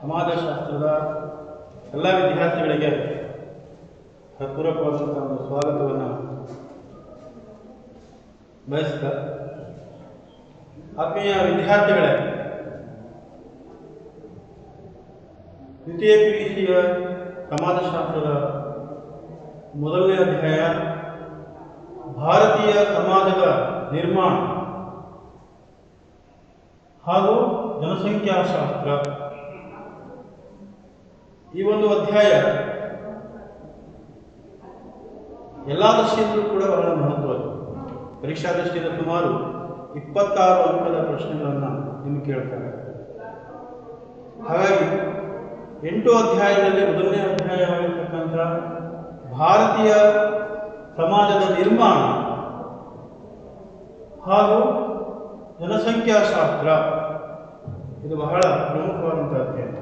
ಸಮಾಜಶಾಸ್ತ್ರದ ಎಲ್ಲ ವಿದ್ಯಾರ್ಥಿಗಳಿಗೆ ಹೃತ್ಪೂರ್ವಕವಾದಂಥ ಒಂದು ಸ್ವಾಗತವನ್ನು ಬಯಸ್ತಾ, ಆತ್ಮೀಯ ವಿದ್ಯಾರ್ಥಿಗಳೇ, ದ್ವಿತೀಯ PUCಯ ಸಮಾಜಶಾಸ್ತ್ರದ ಮೊದಲನೇ ಅಧ್ಯಾಯ ಭಾರತೀಯ ಸಮಾಜದ ನಿರ್ಮಾಣ ಹಾಗೂ ಜನಸಂಖ್ಯಾಶಾಸ್ತ್ರ. ಈ ಒಂದು ಅಧ್ಯಾಯ ಎಲ್ಲ ದೃಷ್ಟಿಯಿಂದಲೂ ಕೂಡ ಬಹಳ ಮಹತ್ವದ್ದು. ಪರೀಕ್ಷಾ ದೃಷ್ಟಿಯಿಂದ ಸುಮಾರು 26 ಅಂಕದ ಪ್ರಶ್ನೆಗಳನ್ನು ನಿಮಗೆ ಕೇಳ್ತಾರೆ. ಹಾಗಾಗಿ 8 ಅಧ್ಯಾಯದಲ್ಲಿ ಮೊದಲನೇ ಅಧ್ಯಾಯವಾಗಿರ್ತಕ್ಕಂಥ ಭಾರತೀಯ ಸಮಾಜದ ನಿರ್ಮಾಣ ಹಾಗೂ ಜನಸಂಖ್ಯಾಶಾಸ್ತ್ರ ಇದು ಬಹಳ ಪ್ರಮುಖವಾದಂಥ ಅಧ್ಯಯನ.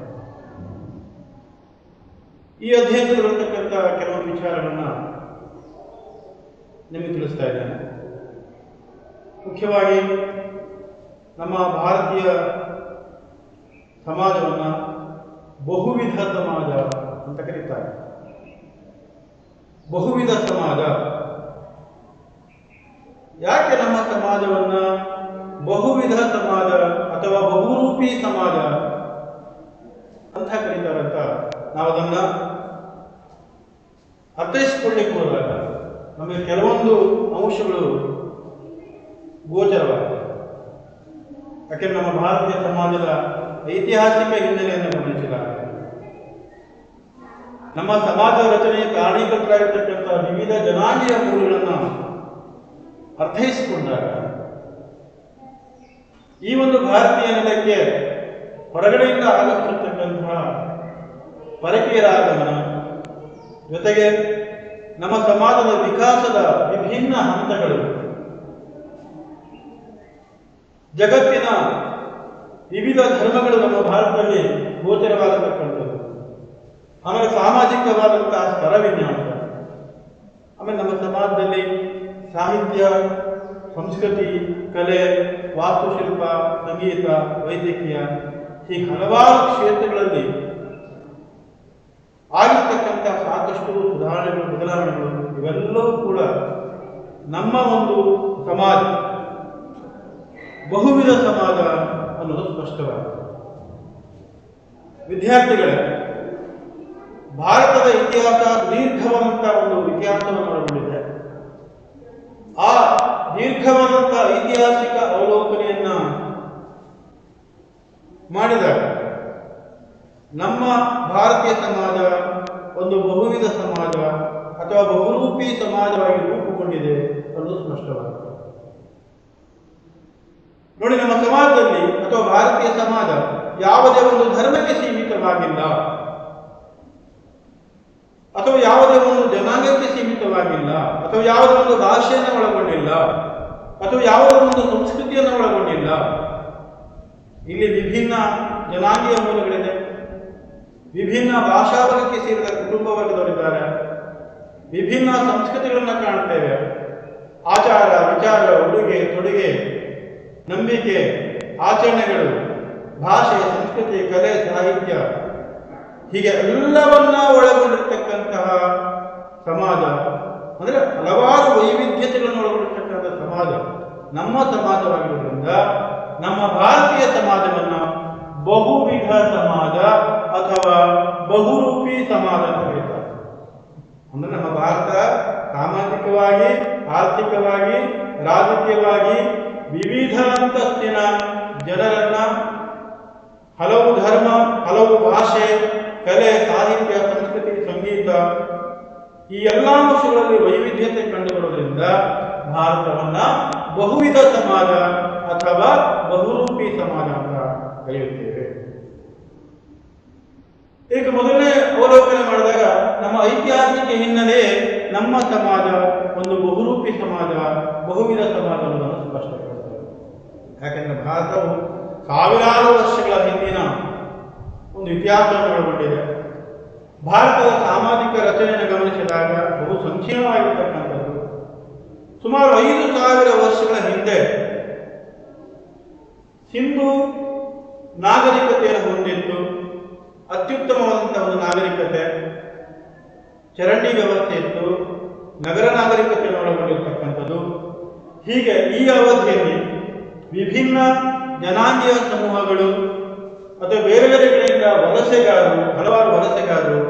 ಈ ಅಧ್ಯಯನದಲ್ಲಿ ಬರತಕ್ಕಂಥ ಕೆಲವೊಂದು ವಿಚಾರಗಳನ್ನು ನಿಮಗೆ ತಿಳಿಸ್ತಾ ಇದ್ದೇನೆ. ಮುಖ್ಯವಾಗಿ ನಮ್ಮ ಭಾರತೀಯ ಸಮಾಜವನ್ನು ಬಹುವಿಧ ಸಮಾಜ ಅಂತ ಕರೀತಾರೆ. ಬಹುವಿಧ ಸಮಾಜ, ಯಾಕೆ ನಮ್ಮ ಸಮಾಜವನ್ನು ಬಹುವಿಧ ಸಮಾಜ ಅಥವಾ ಬಹುರೂಪಿ ಸಮಾಜ ಅಂತ ಕರೀತಾರಂತ ನಾವು ಅದನ್ನು ಅರ್ಥೈಸಿಕೊಳ್ಳಿಕ್ಕೆ ಹೋದಾಗ ನಮಗೆ ಕೆಲವೊಂದು ಅಂಶಗಳು ಗೋಚರವಾಗ್ತವೆ. ಯಾಕೆಂದ್ರೆ ನಮ್ಮ ಭಾರತೀಯ ಸಮಾಜದ ಐತಿಹಾಸಿಕ ಹಿನ್ನೆಲೆಯನ್ನು ಗಮನಿಸಿದಾಗ ನಮ್ಮ ಸಮಾಜ ರಚನೆಯ ಕಾರಣೀಕರ್ತರಾಗಿರ್ತಕ್ಕಂಥ ವಿವಿಧ ಜನಾಂಗೀಯ ಮೂಲಗಳನ್ನು ಅರ್ಥೈಸಿಕೊಂಡಾಗ ಈ ಒಂದು ಭಾರತೀಯ ನೆಲಕ್ಕೆ ಹೊರಗಡೆಯಿಂದ ಆಗಮಿಸಿರ್ತಕ್ಕಂತಹ ಪರಕೀಯರ ಆಗಮನ ಜೊತೆಗೆ ನಮ್ಮ ಸಮಾಜದ ವಿಕಾಸದ ವಿಭಿನ್ನ ಹಂತಗಳು, ಜಗತ್ತಿನ ವಿವಿಧ ಧರ್ಮಗಳು ನಮ್ಮ ಭಾರತದಲ್ಲಿ ಗೋಚರವಾಗತಕ್ಕಂಥದ್ದು, ಆಮೇಲೆ ಸಾಮಾಜಿಕವಾದಂತಹ ಸ್ತರ ವಿನ್ಯಾಸ, ಆಮೇಲೆ ನಮ್ಮ ಸಮಾಜದಲ್ಲಿ ಸಾಹಿತ್ಯ, ಸಂಸ್ಕೃತಿ, ಕಲೆ, ವಾಸ್ತುಶಿಲ್ಪ, ಸಂಗೀತ, ವೈದ್ಯಕೀಯ ಹೀಗೆ ಹಲವಾರು ಕ್ಷೇತ್ರಗಳಲ್ಲಿ ಆಗಿರ್ತಕ್ಕಂಥ ಸಾಕಷ್ಟು ಸುಧಾರಣೆಗಳು, ಬದಲಾವಣೆಗಳು ಇವೆಲ್ಲವೂ ಕೂಡ ನಮ್ಮ ಒಂದು ಸಮಾಜ ಬಹುವಿಧ ಸಮಾಜ ಅನ್ನೋದು ಸ್ಪಷ್ಟವಾಗಿದೆ. ವಿದ್ಯಾರ್ಥಿಗಳೇ, ಭಾರತದ ಇತಿಹಾಸ ದೀರ್ಘವಾದಂತಹ ಒಂದು ಇತಿಹಾಸವನ್ನು ಒಳಗೊಂಡಿದೆ. ಆ ದೀರ್ಘವಾದಂತಹ ಐತಿಹಾಸಿಕ ಅವಲೋಕನೆಯನ್ನ ಮಾಡಿದಾಗ ನಮ್ಮ ಭಾರತೀಯ ಸಮಾಜ ಒಂದು ಬಹುವಿಧ ಸಮಾಜ ಅಥವಾ ಬಹುರೂಪಿ ಸಮಾಜವಾಗಿ ರೂಪುಗೊಂಡಿದೆ ಅನ್ನೋದು ಸ್ಪಷ್ಟವಾಗಿದೆ. ನೋಡಿ, ನಮ್ಮ ಸಮಾಜದಲ್ಲಿ ಅಥವಾ ಭಾರತೀಯ ಸಮಾಜ ಯಾವುದೇ ಒಂದು ಧರ್ಮಕ್ಕೆ ಸೀಮಿತವಾಗಿಲ್ಲ ಅಥವಾ ಯಾವುದೇ ಒಂದು ಜನಾಂಗಕ್ಕೆ ಸೀಮಿತವಾಗಿಲ್ಲ ಅಥವಾ ಯಾವುದೇ ಒಂದು ಭಾಷೆಯನ್ನು ಒಳಗೊಂಡಿಲ್ಲ ಅಥವಾ ಯಾವುದೇ ಒಂದು ಸಂಸ್ಕೃತಿಯನ್ನು ಒಳಗೊಂಡಿಲ್ಲ. ಇಲ್ಲಿ ವಿಭಿನ್ನ ಜನಾಂಗೀಯ ಮೂಲಗಳಿದೆ, ವಿಭಿನ್ನ ಭಾಷಾ ವರ್ಗಕ್ಕೆ ಸೇರಿದ ಕುಟುಂಬ ವರ್ಗದವರಿದ್ದಾರೆ, ವಿಭಿನ್ನ ಸಂಸ್ಕೃತಿಗಳನ್ನು ಕಾಣುತ್ತೇವೆ. ಆಚಾರ, ವಿಚಾರ, ಉಡುಗೆ ತೊಡುಗೆ, ನಂಬಿಕೆ, ಆಚರಣೆಗಳು, ಭಾಷೆ, ಸಂಸ್ಕೃತಿ, ಕಲೆ, ಸಾಹಿತ್ಯ ಹೀಗೆ ಎಲ್ಲವನ್ನ ಒಳಗೊಂಡಿರ್ತಕ್ಕಂತಹ ಸಮಾಜ, ಅಂದರೆ ಹಲವಾರು ವೈವಿಧ್ಯತೆಗಳನ್ನು ಒಳಗೊಂಡಿರ್ತಕ್ಕಂಥ ಸಮಾಜ ನಮ್ಮ ಸಮಾಜವಾಗಿರುವುದರಿಂದ ನಮ್ಮ ಭಾರತೀಯ ಸಮಾಜವನ್ನು ಬಹುವಿಧ ಸಮಾಜ ಅಥವಾ ಬಹುರೂಪಿ ಸಮಾಜ ಅಂತ ಕರೀತಾರೆ. ಅಂದ್ರೆ ನಮ್ಮ ಭಾರತ ಸಾಮಾಜಿಕವಾಗಿ, ಆರ್ಥಿಕವಾಗಿ, ರಾಜಕೀಯವಾಗಿ ವಿವಿಧ ಅಂತಸ್ತಿನ ಜನರನ್ನ, ಹಲವು ಧರ್ಮ, ಹಲವು ಭಾಷೆ, ಕಲೆ, ಸಾಹಿತ್ಯ, ಸಂಸ್ಕೃತಿ, ಸಂಗೀತ ಈ ಎಲ್ಲ ಅಂಶಗಳಲ್ಲಿ ವೈವಿಧ್ಯತೆ ಕಂಡುಬರುವುದರಿಂದ ಭಾರತವನ್ನ ಬಹುವಿಧ ಸಮಾಜ ಅಥವಾ ಬಹುರೂಪಿ ಸಮಾಜ ಅಂತ ಕರೆಯುತ್ತೇವೆ. ಈಗ ಮೊದಲನೇ ಅವಲೋಕನೆ ಮಾಡಿದಾಗ ನಮ್ಮ ಐತಿಹಾಸಿಕ ಹಿನ್ನೆಲೆ ನಮ್ಮ ಸಮಾಜ ಒಂದು ಬಹುರೂಪಿ ಸಮಾಜ, ಬಹುವಿಧ ಸಮಾಜ ಅನ್ನೋದನ್ನು ಸ್ಪಷ್ಟಪಡಿಸುತ್ತದೆ. ಯಾಕೆಂದ್ರೆ ಭಾರತವು ಸಾವಿರಾರು ವರ್ಷಗಳ ಹಿಂದಿನ ಒಂದು ಇತಿಹಾಸವನ್ನು ಒಳಗೊಂಡಿದೆ. ಭಾರತದ ಸಾಮಾಜಿಕ ರಚನೆಯನ್ನು ಗಮನಿಸಿದಾಗ ಬಹು ಸಂಕೀರ್ಣವಾಗಿರ್ತಕ್ಕಂಥದ್ದು. ಸುಮಾರು 5,000 ವರ್ಷಗಳ ಹಿಂದೆ ಸಿಂಧು ನಾಗರಿಕತೆಯನ್ನು ಹೊಂದಿತ್ತು. ಅತ್ಯುತ್ತಮವಾದಂತಹ ಒಂದು ನಾಗರಿಕತೆ, ಚರಂಡಿ ವ್ಯವಸ್ಥೆ ಇತ್ತು, ನಗರ ನಾಗರಿಕತೆಯನ್ನು ಒಳಗೊಂಡಿರ್ತಕ್ಕಂಥದ್ದು. ಹೀಗೆ ಈ ಅವಧಿಯಲ್ಲಿ ವಿಭಿನ್ನ ಜನಾಂಗೀಯ ಸಮೂಹಗಳು ಅಥವಾ ಬೇರೆ ಬೇರೆ ಕಡೆಯಿಂದ ವಲಸೆಗಾರರು, ಹಲವಾರು ವಲಸೆಗಾರರು,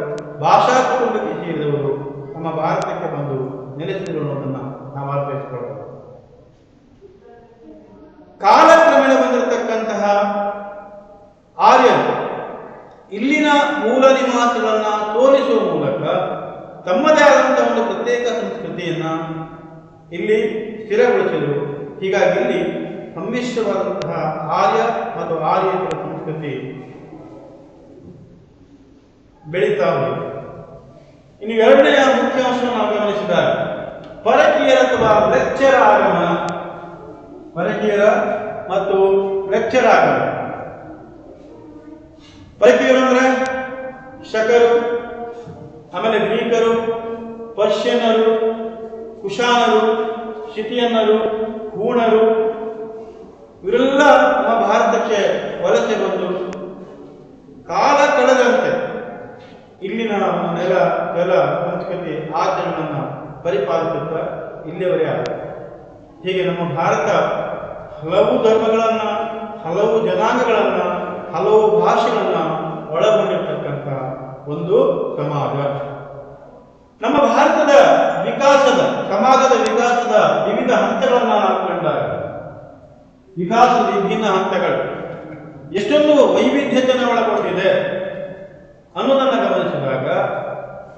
ಭಾಷಾ ಕುಟುಂಬಕ್ಕೆ ಸೇರಿದವರು ನಮ್ಮ ಭಾರತಕ್ಕೆ ಬಂದು ನೆಲೆಸಿರುವುದನ್ನು ನಾವು ಅರ್ಥೈಸಿಕೊಳ್ಳಬಹುದು. ಕಾಲಕ್ರಮೇಣ ಬಂದಿರತಕ್ಕಂತಹ ಆರ್ಯರು ಇಲ್ಲಿನ ಮೂಲ ನಿವಾಸಿಗಳನ್ನ ಸೋಲಿಸುವ ಮೂಲಕ ತಮ್ಮದೇ ಆದಂತಹ ಒಂದು ಪ್ರತ್ಯೇಕ ಸಂಸ್ಕೃತಿಯನ್ನ ಇಲ್ಲಿ ಸ್ಥಿರಗೊಳಿಸಿದರು. ಹೀಗಾಗಿ ಇಲ್ಲಿ ಸಮ್ಮಿಶ್ರವಾದಂತಹ ಆರ್ಯ ಮತ್ತು ಆರ್ಯೇತರ ಸಂಸ್ಕೃತಿ ಬೆಳೀತಾ ಹೋಯಿತು. ಇನ್ನು ಎರಡನೆಯ ಮುಖ್ಯ ಅಂಶವನ್ನು ನಾವು ಗಮನಿಸಿದಾಗ ಪರಕೀಯರ ಅಥವಾ ಲೆಕ್ಚರ ಆಗಮನ, ಪರಕೀಯರ ಮತ್ತು ಲೆಕ್ಚರ ಆಗಮನ. ಪರಕೀಯರು ಅಂದ್ರೆ ಶಕರು, ಆಮೇಲೆ ಗ್ರೀಕರು, ಪರ್ಷಿಯನ್ನರು, ಕುಶಾನರು, ಶಿತಿಯನ್ನರು, ಹೂಣರು, ಇವರೆಲ್ಲ ನಮ್ಮ ಭಾರತಕ್ಕೆ ವಲಸೆ ಬಂದು ಕಾಲ ಕಳೆದಂತೆ ಇಲ್ಲಿನ ನೆಲ ಜಲ ಸಂಸ್ಕೃತಿ ಆಚರಣೆಯನ್ನು ಪರಿಪಾಲಿಸುತ್ತಾ ಇಲ್ಲಿಯವರೇ ಆಗಿದೆ. ಹೀಗೆ ನಮ್ಮ ಭಾರತ ಹಲವು ಧರ್ಮಗಳನ್ನ, ಹಲವು ಜನಾಂಗಗಳನ್ನ, ಹಲವು ಭಾಷೆಗಳನ್ನ ಒಳಗೊಂಡಿರ್ತಕ್ಕಂಥ ಒಂದು ಸಮಾಜ. ನಮ್ಮ ಭಾರತದ ವಿಕಾಸದ, ಸಮಾಜದ ವಿಕಾಸದ ವಿವಿಧ ಹಂತಗಳನ್ನ ನಾವು ಕಂಡಾಗ ವಿಕಾಸದ ವಿಭಿನ್ನ ಹಂತಗಳು ಎಷ್ಟೊಂದು ವೈವಿಧ್ಯತೆಯನ್ನು ಒಳಗೊಂಡಿದೆ ಅನ್ನೋದನ್ನು ಗಮನಿಸಿದಾಗ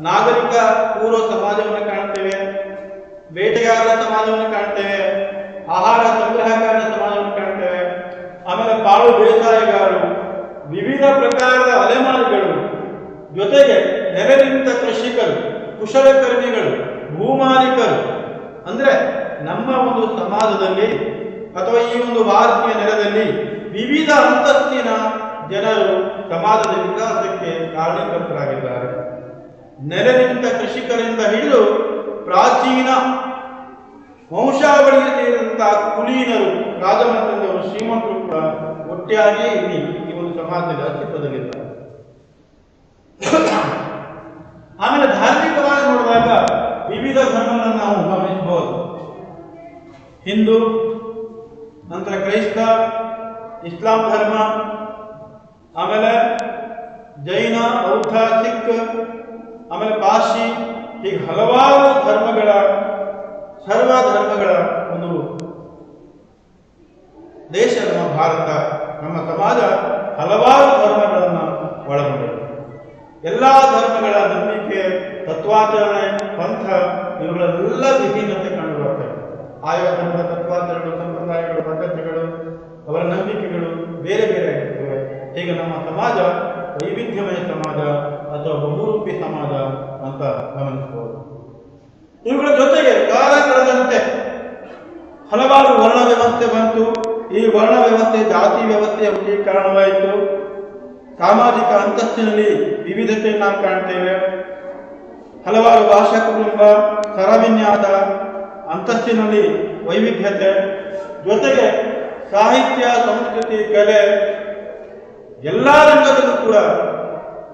ನಾಗರಿಕ ಪೂರ್ವ ಸಮಾಜವನ್ನು ಕಾಣ್ತೇವೆ, ಬೇಟೆಗಾರರ ಸಮಾಜವನ್ನು ಕಾಣ್ತೇವೆ, ಆಹಾರ ಸಂಗ್ರಹಕಾರರ ಸಮಾಜವನ್ನು ಕಾಣ್ತೇವೆ, ಆಮೇಲೆ ಪಾಳು ಬೇಸಾಯಗಾರರು, ವಿವಿಧ ಪ್ರಕಾರದ ಅಲೆಮಾರಿಗಳು, ಜೊತೆಗೆ ನೆರೆನಿಂತ ಕೃಷಿಕರು, ಕುಶಲಕರ್ಮಿಗಳು, ಭೂಮಾಲೀಕರು. ಅಂದ್ರೆ ನಮ್ಮ ಒಂದು ಸಮಾಜದಲ್ಲಿ ಅಥವಾ ಈ ಒಂದು ಭಾರತೀಯ ನೆಲದಲ್ಲಿ ವಿವಿಧ ಅಂತಸ್ತಿನ ಜನರು ಸಮಾಜದ ವಿಕಾಸಕ್ಕೆ ಕಾರಣೀಕರ್ತರಾಗಿದ್ದಾರೆ. ನೆರೆನಿಂತ ಕೃಷಿಕರಿಂದ ಹಿಡಿದು ಪ್ರಾಚೀನ ವಂಶಾವಳಿಗೆ ಸೇರಿದಂತಹ ಕುಲೀನರು, ರಾಜಮನೆತನದವರು, ಶ್ರೀಮಂತರು ಕೂಡ ಒಟ್ಟಾಗಿ ಇಲ್ಲಿ ಈ ಒಂದು ಸಮಾಜದಲ್ಲಿ ಅಸ್ತಿತ್ವದಲ್ಲಿದ್ದಾರೆ. ಆಮೇಲೆ ಧಾರ್ಮಿಕವಾಗಿ ನೋಡಿದಾಗ ವಿವಿಧ ಧರ್ಮಗಳನ್ನು ನಾವು ಗಮನಿಸಬಹುದು. ಹಿಂದೂ, ನಂತರ ಕ್ರೈಸ್ತ, ಇಸ್ಲಾಂ ಧರ್ಮ, ಆಮೇಲೆ ಜೈನ, ಬೌದ್ಧ, ಸಿಖ್, ಆಮೇಲೆ ಪಾರ್ಸಿ, ಹೀಗೆ ಹಲವಾರು ಧರ್ಮಗಳ, ಸರ್ವ ಧರ್ಮಗಳ ಒಂದು ದೇಶ ನಮ್ಮ ಭಾರತ. ನಮ್ಮ ಸಮಾಜ ಹಲವಾರು ಧರ್ಮಗಳನ್ನು ಒಳಗೊಂಡಿದೆ. ಎಲ್ಲಾ ಧರ್ಮಗಳ ನಂಬಿಕೆ, ತತ್ವಾಚರಣೆ, ಪಂಥ ಇವುಗಳೆಲ್ಲ ವಿಭಿನ್ನತೆ ಕಂಡು ಬರ್ತವೆ. ಆಯಾ ಧರ್ಮದ ತತ್ವಾಚರಣೆಗಳು, ಸಂಪ್ರದಾಯಗಳು, ಪದ್ಧತಿಗಳು, ಅವರ ನಂಬಿಕೆಗಳು ಬೇರೆ ಬೇರೆ ಆಗಿರ್ತವೆ. ಹೀಗೆ ನಮ್ಮ ಸಮಾಜ ವೈವಿಧ್ಯಮಯ ಸಮಾಜ ಅಥವಾ ಬಹುರೂಪಿ ಸಮಾಜ ಅಂತ ಗಮನಿಸಬಹುದು. ಇವುಗಳ ಜೊತೆಗೆ ಕಾಲ ಕಳೆದಂತೆ ಹಲವಾರು ವರ್ಣ ವ್ಯವಸ್ಥೆ ಬಂತು. ಈ ವರ್ಣ ವ್ಯವಸ್ಥೆ ಜಾತಿ ವ್ಯವಸ್ಥೆಯ ಕಾರಣವಾಯಿತು. ಸಾಮಾಜಿಕ ಅಂತಸ್ತಿನಲ್ಲಿ ವಿವಿಧತೆಯನ್ನು ನಾವು ಕಾಣ್ತೇವೆ. ಹಲವಾರು ಭಾಷಾ ಕುಟುಂಬ, ಸರವಿನ್ಯಾಸ, ಅಂತಸ್ತಿನಲ್ಲಿ ವೈವಿಧ್ಯತೆ, ಜೊತೆಗೆ ಸಾಹಿತ್ಯ, ಸಂಸ್ಕೃತಿ, ಕಲೆ ಎಲ್ಲ ರಂಗದಲ್ಲೂ ಕೂಡ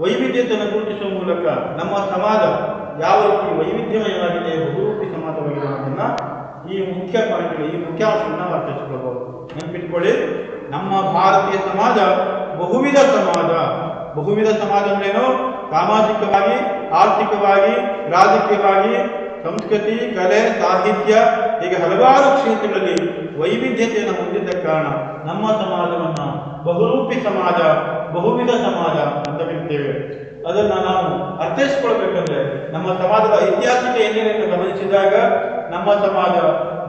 ವೈವಿಧ್ಯತೆಯನ್ನು ಗುರುತಿಸುವ ಮೂಲಕ ನಮ್ಮ ಸಮಾಜ ಯಾವ ರೀತಿ ವೈವಿಧ್ಯಮಯವಾಗಿದೆ, ಬಹುರೂಪಿ ಸಮಾಜವಾಗಿದೆ ಅನ್ನೋದನ್ನ ಈ ಮುಖ್ಯ ಪಾಯಿಂಟ್ಗಳು, ಈ ಮುಖ್ಯಾಂಶವನ್ನು ನಾವು ಅರ್ಥೈಸಿಕೊಳ್ಳಬಹುದು. ನೆನಪಿಟ್ಕೊಳ್ಳಿ, ನಮ್ಮ ಭಾರತೀಯ ಸಮಾಜ ಬಹುವಿಧ ಸಮಾಜ. ಬಹುವಿಧ ಸಮಾಜ ಅಂದ್ರೇನು? ಸಾಮಾಜಿಕವಾಗಿ, ಆರ್ಥಿಕವಾಗಿ, ರಾಜಕೀಯವಾಗಿ, ಸಂಸ್ಕೃತಿ, ಕಲೆ, ಸಾಹಿತ್ಯ ಹೀಗೆ ಹಲವಾರು ಕ್ಷೇತ್ರಗಳಲ್ಲಿ ವೈವಿಧ್ಯತೆಯನ್ನು ಹೊಂದಿದ್ದ ಕಾರಣ ನಮ್ಮ ಸಮಾಜವನ್ನು ಬಹುರೂಪಿ ಸಮಾಜ, ಬಹುವಿಧ ಸಮಾಜ ಅಂತ ಕರಿತೇವೆ. ಅದನ್ನು ನಾವು ಅರ್ಥೈಸಿಕೊಳ್ಬೇಕಂದ್ರೆ ನಮ್ಮ ಸಮಾಜದ ಐತಿಹಾಸಿಕ ಹಿನ್ನೆಲೆಯನ್ನು ಗಮನಿಸಿದಾಗ ನಮ್ಮ ಸಮಾಜ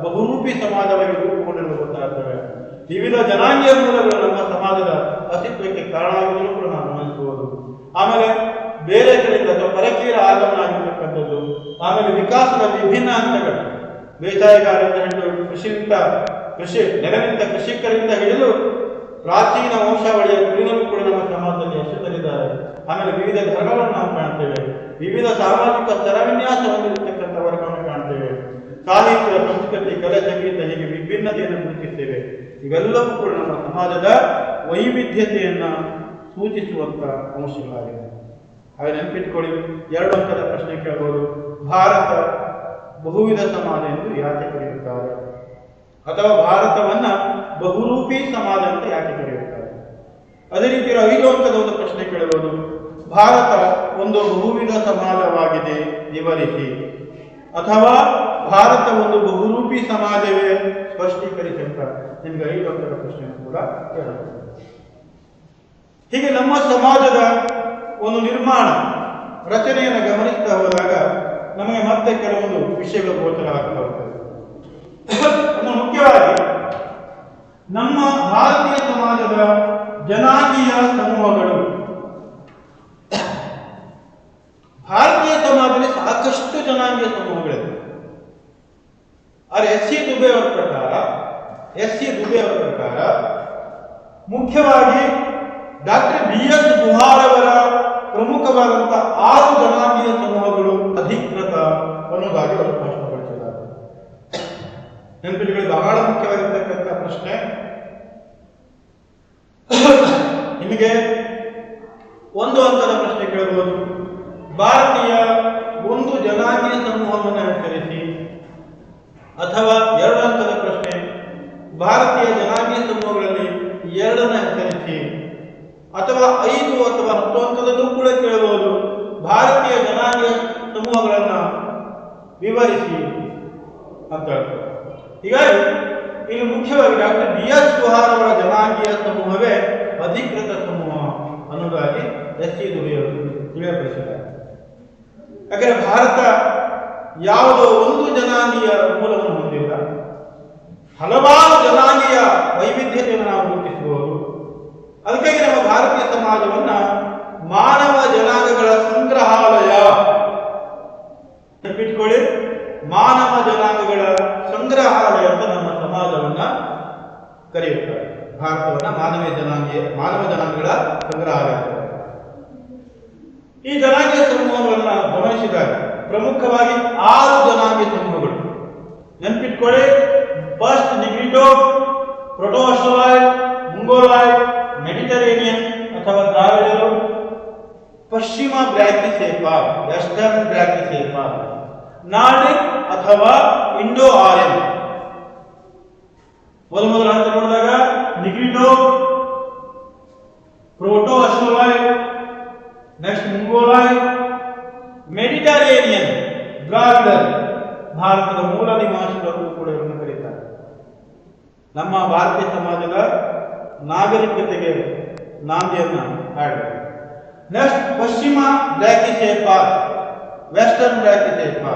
ಬಹುರೂಪಿ ಸಮಾಜವಾಗಿ ರೂಪುಗೊಂಡಿರುವ ಗೊತ್ತಾಗ್ತವೆ. ವಿವಿಧ ಜನಾಂಗೀಯ ಮೂಲಗಳು ನಮ್ಮ ಸಮಾಜದ ಅಸ್ತಿತ್ವಕ್ಕೆ ಕಾರಣವಾಗಿದ್ದರೂ ಕೂಡ ನಾವು ಗಮನಿಸಬಹುದು. ಆಮೇಲೆ ಬೇರೆ ಕಡೆಯಿಂದ ಅಥವಾ ಪರಕೀಯರ ಆಗಮನ ಆಗಿರ್ತಕ್ಕಂಥದ್ದು, ಆಮೇಲೆ ವಿಕಾಸದ ವಿಭಿನ್ನ ಹಂತಗಳು, ಬೇಸಾಯಗಾರರಿಂದ ಹಿಡಿದು ಕೃಷಿ ನೆಲನಿಂತ ಕೃಷಿಕರಿಂದ ಹಿಡಿದು ಪ್ರಾಚೀನ ವಂಶಾವಳಿಯ ಕುಲೀನರು ಕೂಡ ನಮ್ಮ ಸಮಾಜದಲ್ಲಿ ಅಸ್ತಿತ್ವದಲ್ಲಿದ್ದಾರೆ. ಆಮೇಲೆ ವಿವಿಧ ಧರ್ಮಗಳನ್ನು ನಾವು ಕಾಣ್ತೇವೆ. ವಿವಿಧ ಸಾಮಾಜಿಕ ಸ್ತರವಿನ್ಯಾಸ ಹೊಂದಿರತಕ್ಕಂಥ ವರ್ಗವನ್ನು ಕಾಣ್ತೇವೆ. ಸಾಹಿತ್ಯ, ಸಂಸ್ಕೃತಿ, ಕಲೆ, ಸಂಗೀತ ಹೀಗೆ ವಿಭಿನ್ನತೆಯನ್ನು ಗುರುತಿಸ್ತೇವೆ. ಇವೆಲ್ಲವೂ ಕೂಡ ನಮ್ಮ ಸಮಾಜದ ವೈವಿಧ್ಯತೆಯನ್ನ ಸೂಚಿಸುವಂಥ ಅಂಶಗಳಾಗಿದೆ. ಹಾಗೆ ನೆನಪಿಟ್ಕೊಳ್ಳಿ, 2 ಅಂಕದ ಪ್ರಶ್ನೆ ಕೇಳಬಹುದು. ಭಾರತ ಬಹುವಿಧ ಸಮಾಜ ಎಂದು ಯಾಕೆ ಕರೆಯುತ್ತಾರೆ? ಅಥವಾ ಭಾರತವನ್ನ ಬಹುರೂಪಿ ಸಮಾಜ ಅಂತ ಯಾಕೆ ಕರೆಯುತ್ತಾರೆ? ಅದೇ ರೀತಿ 5 ಅಂಕದ ಒಂದು ಪ್ರಶ್ನೆ ಕೇಳಬಹುದು. ಭಾರತ ಒಂದು ಬಹುವಿಧ ಸಮಾಜವಾಗಿದೆ, ವಿವರಿಸಿ. ಅಥವಾ ಭಾರತ ಒಂದು ಬಹುರೂಪಿ ಸಮಾಜವೇ, ಸ್ಪಷ್ಟೀಕರಿಸಿ ಅಂತ ನಿಮ್ಗೆ 5 ಅಂಕದ ಪ್ರಶ್ನೆ ಕೂಡ ಕೇಳಬಹುದು. ಹೀಗೆ ನಮ್ಮ ಸಮಾಜದ ಒಂದು ನಿರ್ಮಾಣ ರಚನೆಯನ್ನು ಗಮನಿಸ್ತಾ ಹೋದಾಗ ನಮಗೆ ಮತ್ತೆ ಕೆಲವೊಂದು ವಿಷಯಗಳು ಗೋಚರ ಆಗ್ತಾ ಹೋಗ್ತದೆ. ಮುಖ್ಯವಾಗಿ ನಮ್ಮ ಭಾರತೀಯ ಸಮಾಜದ ಜನಾಂಗೀಯ ಸಮೂಹಗಳು, ಭಾರತೀಯ ಸಮಾಜದಲ್ಲಿ ಸಾಕಷ್ಟು ಜನಾಂಗೀಯ ಸಮೂಹಗಳಿವೆ. ಆದರೆ ಎಸ್ ಸಿ ದುಬೆ ಅವರ ಪ್ರಕಾರ ಮುಖ್ಯವಾಗಿ ಡಾಕ್ಟರ್ BS ಗುಹಾರ್ ಅವರ ಪ್ರಮುಖವಾದಂತಹ 6 ಜನಾಂಗೀಯ ಸಮೂಹಗಳು ಅಧಿಕೃತ ಅನ್ನೋದಾಗಿ ಅವರು ಸ್ಪಷ್ಟಪಡಿಸಿದ್ದಾರೆ. ನೆನಪಿಟ್ಟುಕೊಳ್ಳಿ, ಬಹಳ ಮುಖ್ಯವಾಗಿರ್ತಕ್ಕಂಥ ಪ್ರಶ್ನೆ. ನಿಮಗೆ 1 ಅಂಕದ ಪ್ರಶ್ನೆ ಕೇಳಬಹುದು. ಭಾರತೀಯ ಒಂದು ಜನಾಂಗೀಯ ಸಮೂಹವನ್ನು ಹೆಸರಿಸಿ. ಅಥವಾ 2 ಅಂಕದ ಪ್ರಶ್ನೆ, ಭಾರತೀಯ ಜನಾಂಗೀಯ ಸಮೂಹಗಳಲ್ಲಿ 2ನ್ನು ಹೆಸರಿಸಿ. ಅಥವಾ 5 ಅಥವಾ 10 ಅಂಕದಲ್ಲೂ ಕೂಡ ಕೇಳಬಹುದು. ಭಾರತೀಯ ಜನಾಂಗೀಯ ಸಮೂಹಗಳನ್ನು ವಿವರಿಸಿ ಅಂತ ಹೇಳ್ತಾರೆ. ಹೀಗಾಗಿ ಇಲ್ಲಿ ಮುಖ್ಯವಾಗಿ ಡಾಕ್ಟರ್ BS ಗುಹಾರ್ ಅವರ ಜನಾಂಗೀಯ ಸಮೂಹವೇ ಅಧಿಕೃತ ಸಮೂಹ ಅನ್ನೋದಾಗಿ ಎಸ್ ಸಿ ದುಬೆಯವರು ತಿಳಿಯಪಡಿಸಿದ್ದಾರೆ. ಯಾಕಂದರೆ ಭಾರತ ಯಾವುದೋ ಒಂದು ಜನಾಂಗೀಯ ಮೂಲವನ್ನು ಹೊಂದಿಲ್ಲ, ಹಲವಾರು ಜನಾಂಗೀಯ ವೈವಿಧ್ಯತೆಯನ್ನು ನಾವು ಗುರುತಿಸಬಹುದು. ಅದಕ್ಕಾಗಿ ನಮ್ಮ ಭಾರತೀಯ ಸಮಾಜವನ್ನ ಮಾನವ ಜನಾಂಗಗಳ ಸಂಗ್ರಹಾಲಯ, ನೆನಪಿಟ್ಕೊಳ್ಳಿ, ಮಾನವ ಜನಾಂಗಗಳ ಸಂಗ್ರಹಾಲಯ ಅಂತ ನಮ್ಮ ಸಮಾಜವನ್ನ ಕರೆಯುತ್ತಾರೆ. ಭಾರತವನ್ನ ಮಾನವ ಜನಾಂಗಗಳ ಸಂಗ್ರಹಾಲಯ. ಈ ಜನಾಂಗೀಯ ಸಮೂಹಗಳನ್ನ ಗಮನಿಸಿದಾಗ ಪ್ರಮುಖವಾಗಿ 6 ಜನಾಂಗೀಯ ಸಮೂಹಗಳು ನೆನಪಿಟ್ಕೊಳ್ಳಿ. ಫಸ್ಟ್ ನಿಗ್ರಿಟೋ, ಪ್ರೊಟೋ-ಆಸ್ಟ್ರಲಾಯ್ಡ್, ಮುಂಗೋಲಾಯ್ಡ್, ಮೆಡಿಟರೇನಿಯನ್ ಅಥವಾ ದ್ರಾವಿಡರು, ಪಶ್ಚಿಮ ಬ್ರಾಕಿಸೇಫಾ, ವೆಸ್ಟರ್ನ್ ಬ್ರಾಕಿಸೇಫಾ, ನಾರ್ಡಿಕ್ ಅಥವಾ ಇಂಡೋ ಆರ್ಯನ್. ಮೊದಲ ಹಂತ ನೋಡಿದಾಗ ನಿಗ್ರಿಟೋ, ಪ್ರೊಟೋ-ಆಸ್ಟ್ರಲಾಯ್ಡ್, ನೆಕ್ಸ್ಟ್ ಮುಂಗೋಲಾಯ್ಡ್, ಮೆಡಿಟರೇನಿಯನ್, ದ್ರಾವಿಡರ್, ಭಾರತದ ಮೂಲ ನಿವಾಸಿಗಳು ಕೂಡ ಇವರನ್ನು ಕರೀತಾರೆ. ನಮ್ಮ ಭಾರತೀಯ ಸಮಾಜದ ನಾಗರಿಕತೆಗೆ ನಾಂದಿಯನ್ನ ಹಾಡಿದೆ. ನೆಕ್ಸ್ಟ್ ಪಶ್ಚಿಮ ಬ್ರಾಕಿಸೇಫಾ, ವೆಸ್ಟರ್ನ್ ಬ್ರಾಕಿಸೇಫಾ.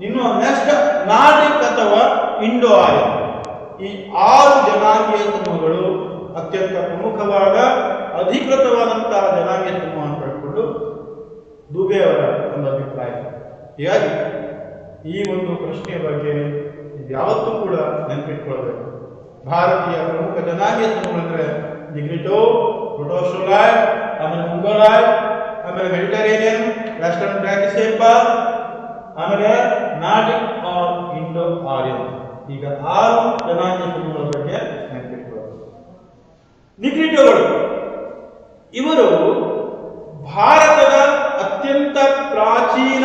ಇನ್ನು ನೆಕ್ಸ್ಟ್ ನಾರ್ಡಿಕ್ ಅಥವಾ ಇಂಡೋ ಆರ್ಯನ್. ಈ 6 ಜನಾಂಗೀಯ ಸಮೂಹಗಳು ಅತ್ಯಂತ ಪ್ರಮುಖವಾದ ಅಧಿಕೃತವಾದಂತಹ ಜನಾಂಗೀಯ ಸಮೂಹ ಅಂತ ಹೇಳಿಕೊಂಡು ದುಬೆ ಅವರ ಒಂದು ಅಭಿಪ್ರಾಯ. ಹೀಗಾಗಿ ಈ ಒಂದು ಪ್ರಶ್ನೆಯ ಬಗ್ಗೆ ಯಾವತ್ತೂ ಕೂಡ ನೆನಪಿಟ್ಕೊಳ್ಬೇಕು. ಭಾರತೀಯ ಪ್ರಮುಖ ಜನಾಂಗೀಯ ಸಮೂಹ ಅಂದರೆ ನಿಗ್ರಿಟೋ, ಪ್ರೊಟೋ-ಆಸ್ಟ್ರಲಾಯ್ಡ್, ಆಮೇಲೆ ಮುಂಗೋಲಾಯ್ಡ್, ಆಮೇಲೆ ಮೆಡಿಟರೇನಿಯನ್, ವೆಸ್ಟರ್ನ್ ಬ್ರಾಕಿಸೇಫಾ, ಆಮೇಲೆ ನಾರ್ಡಿಕ್ ಆರ್ ಇಂಡೋ ಆರ್ಯನ್. ಈಗ 6 ಜನಾಂಗೀಯ ಸಮೂಹಗಳ ಬಗ್ಗೆ ನೆನಪಿಟ್ಕೊಳ್ಳೋದು. ನಿಗ್ರಿಟೋಗಳು ಇವರು ಭಾರತದ ಅತ್ಯಂತ ಪ್ರಾಚೀನ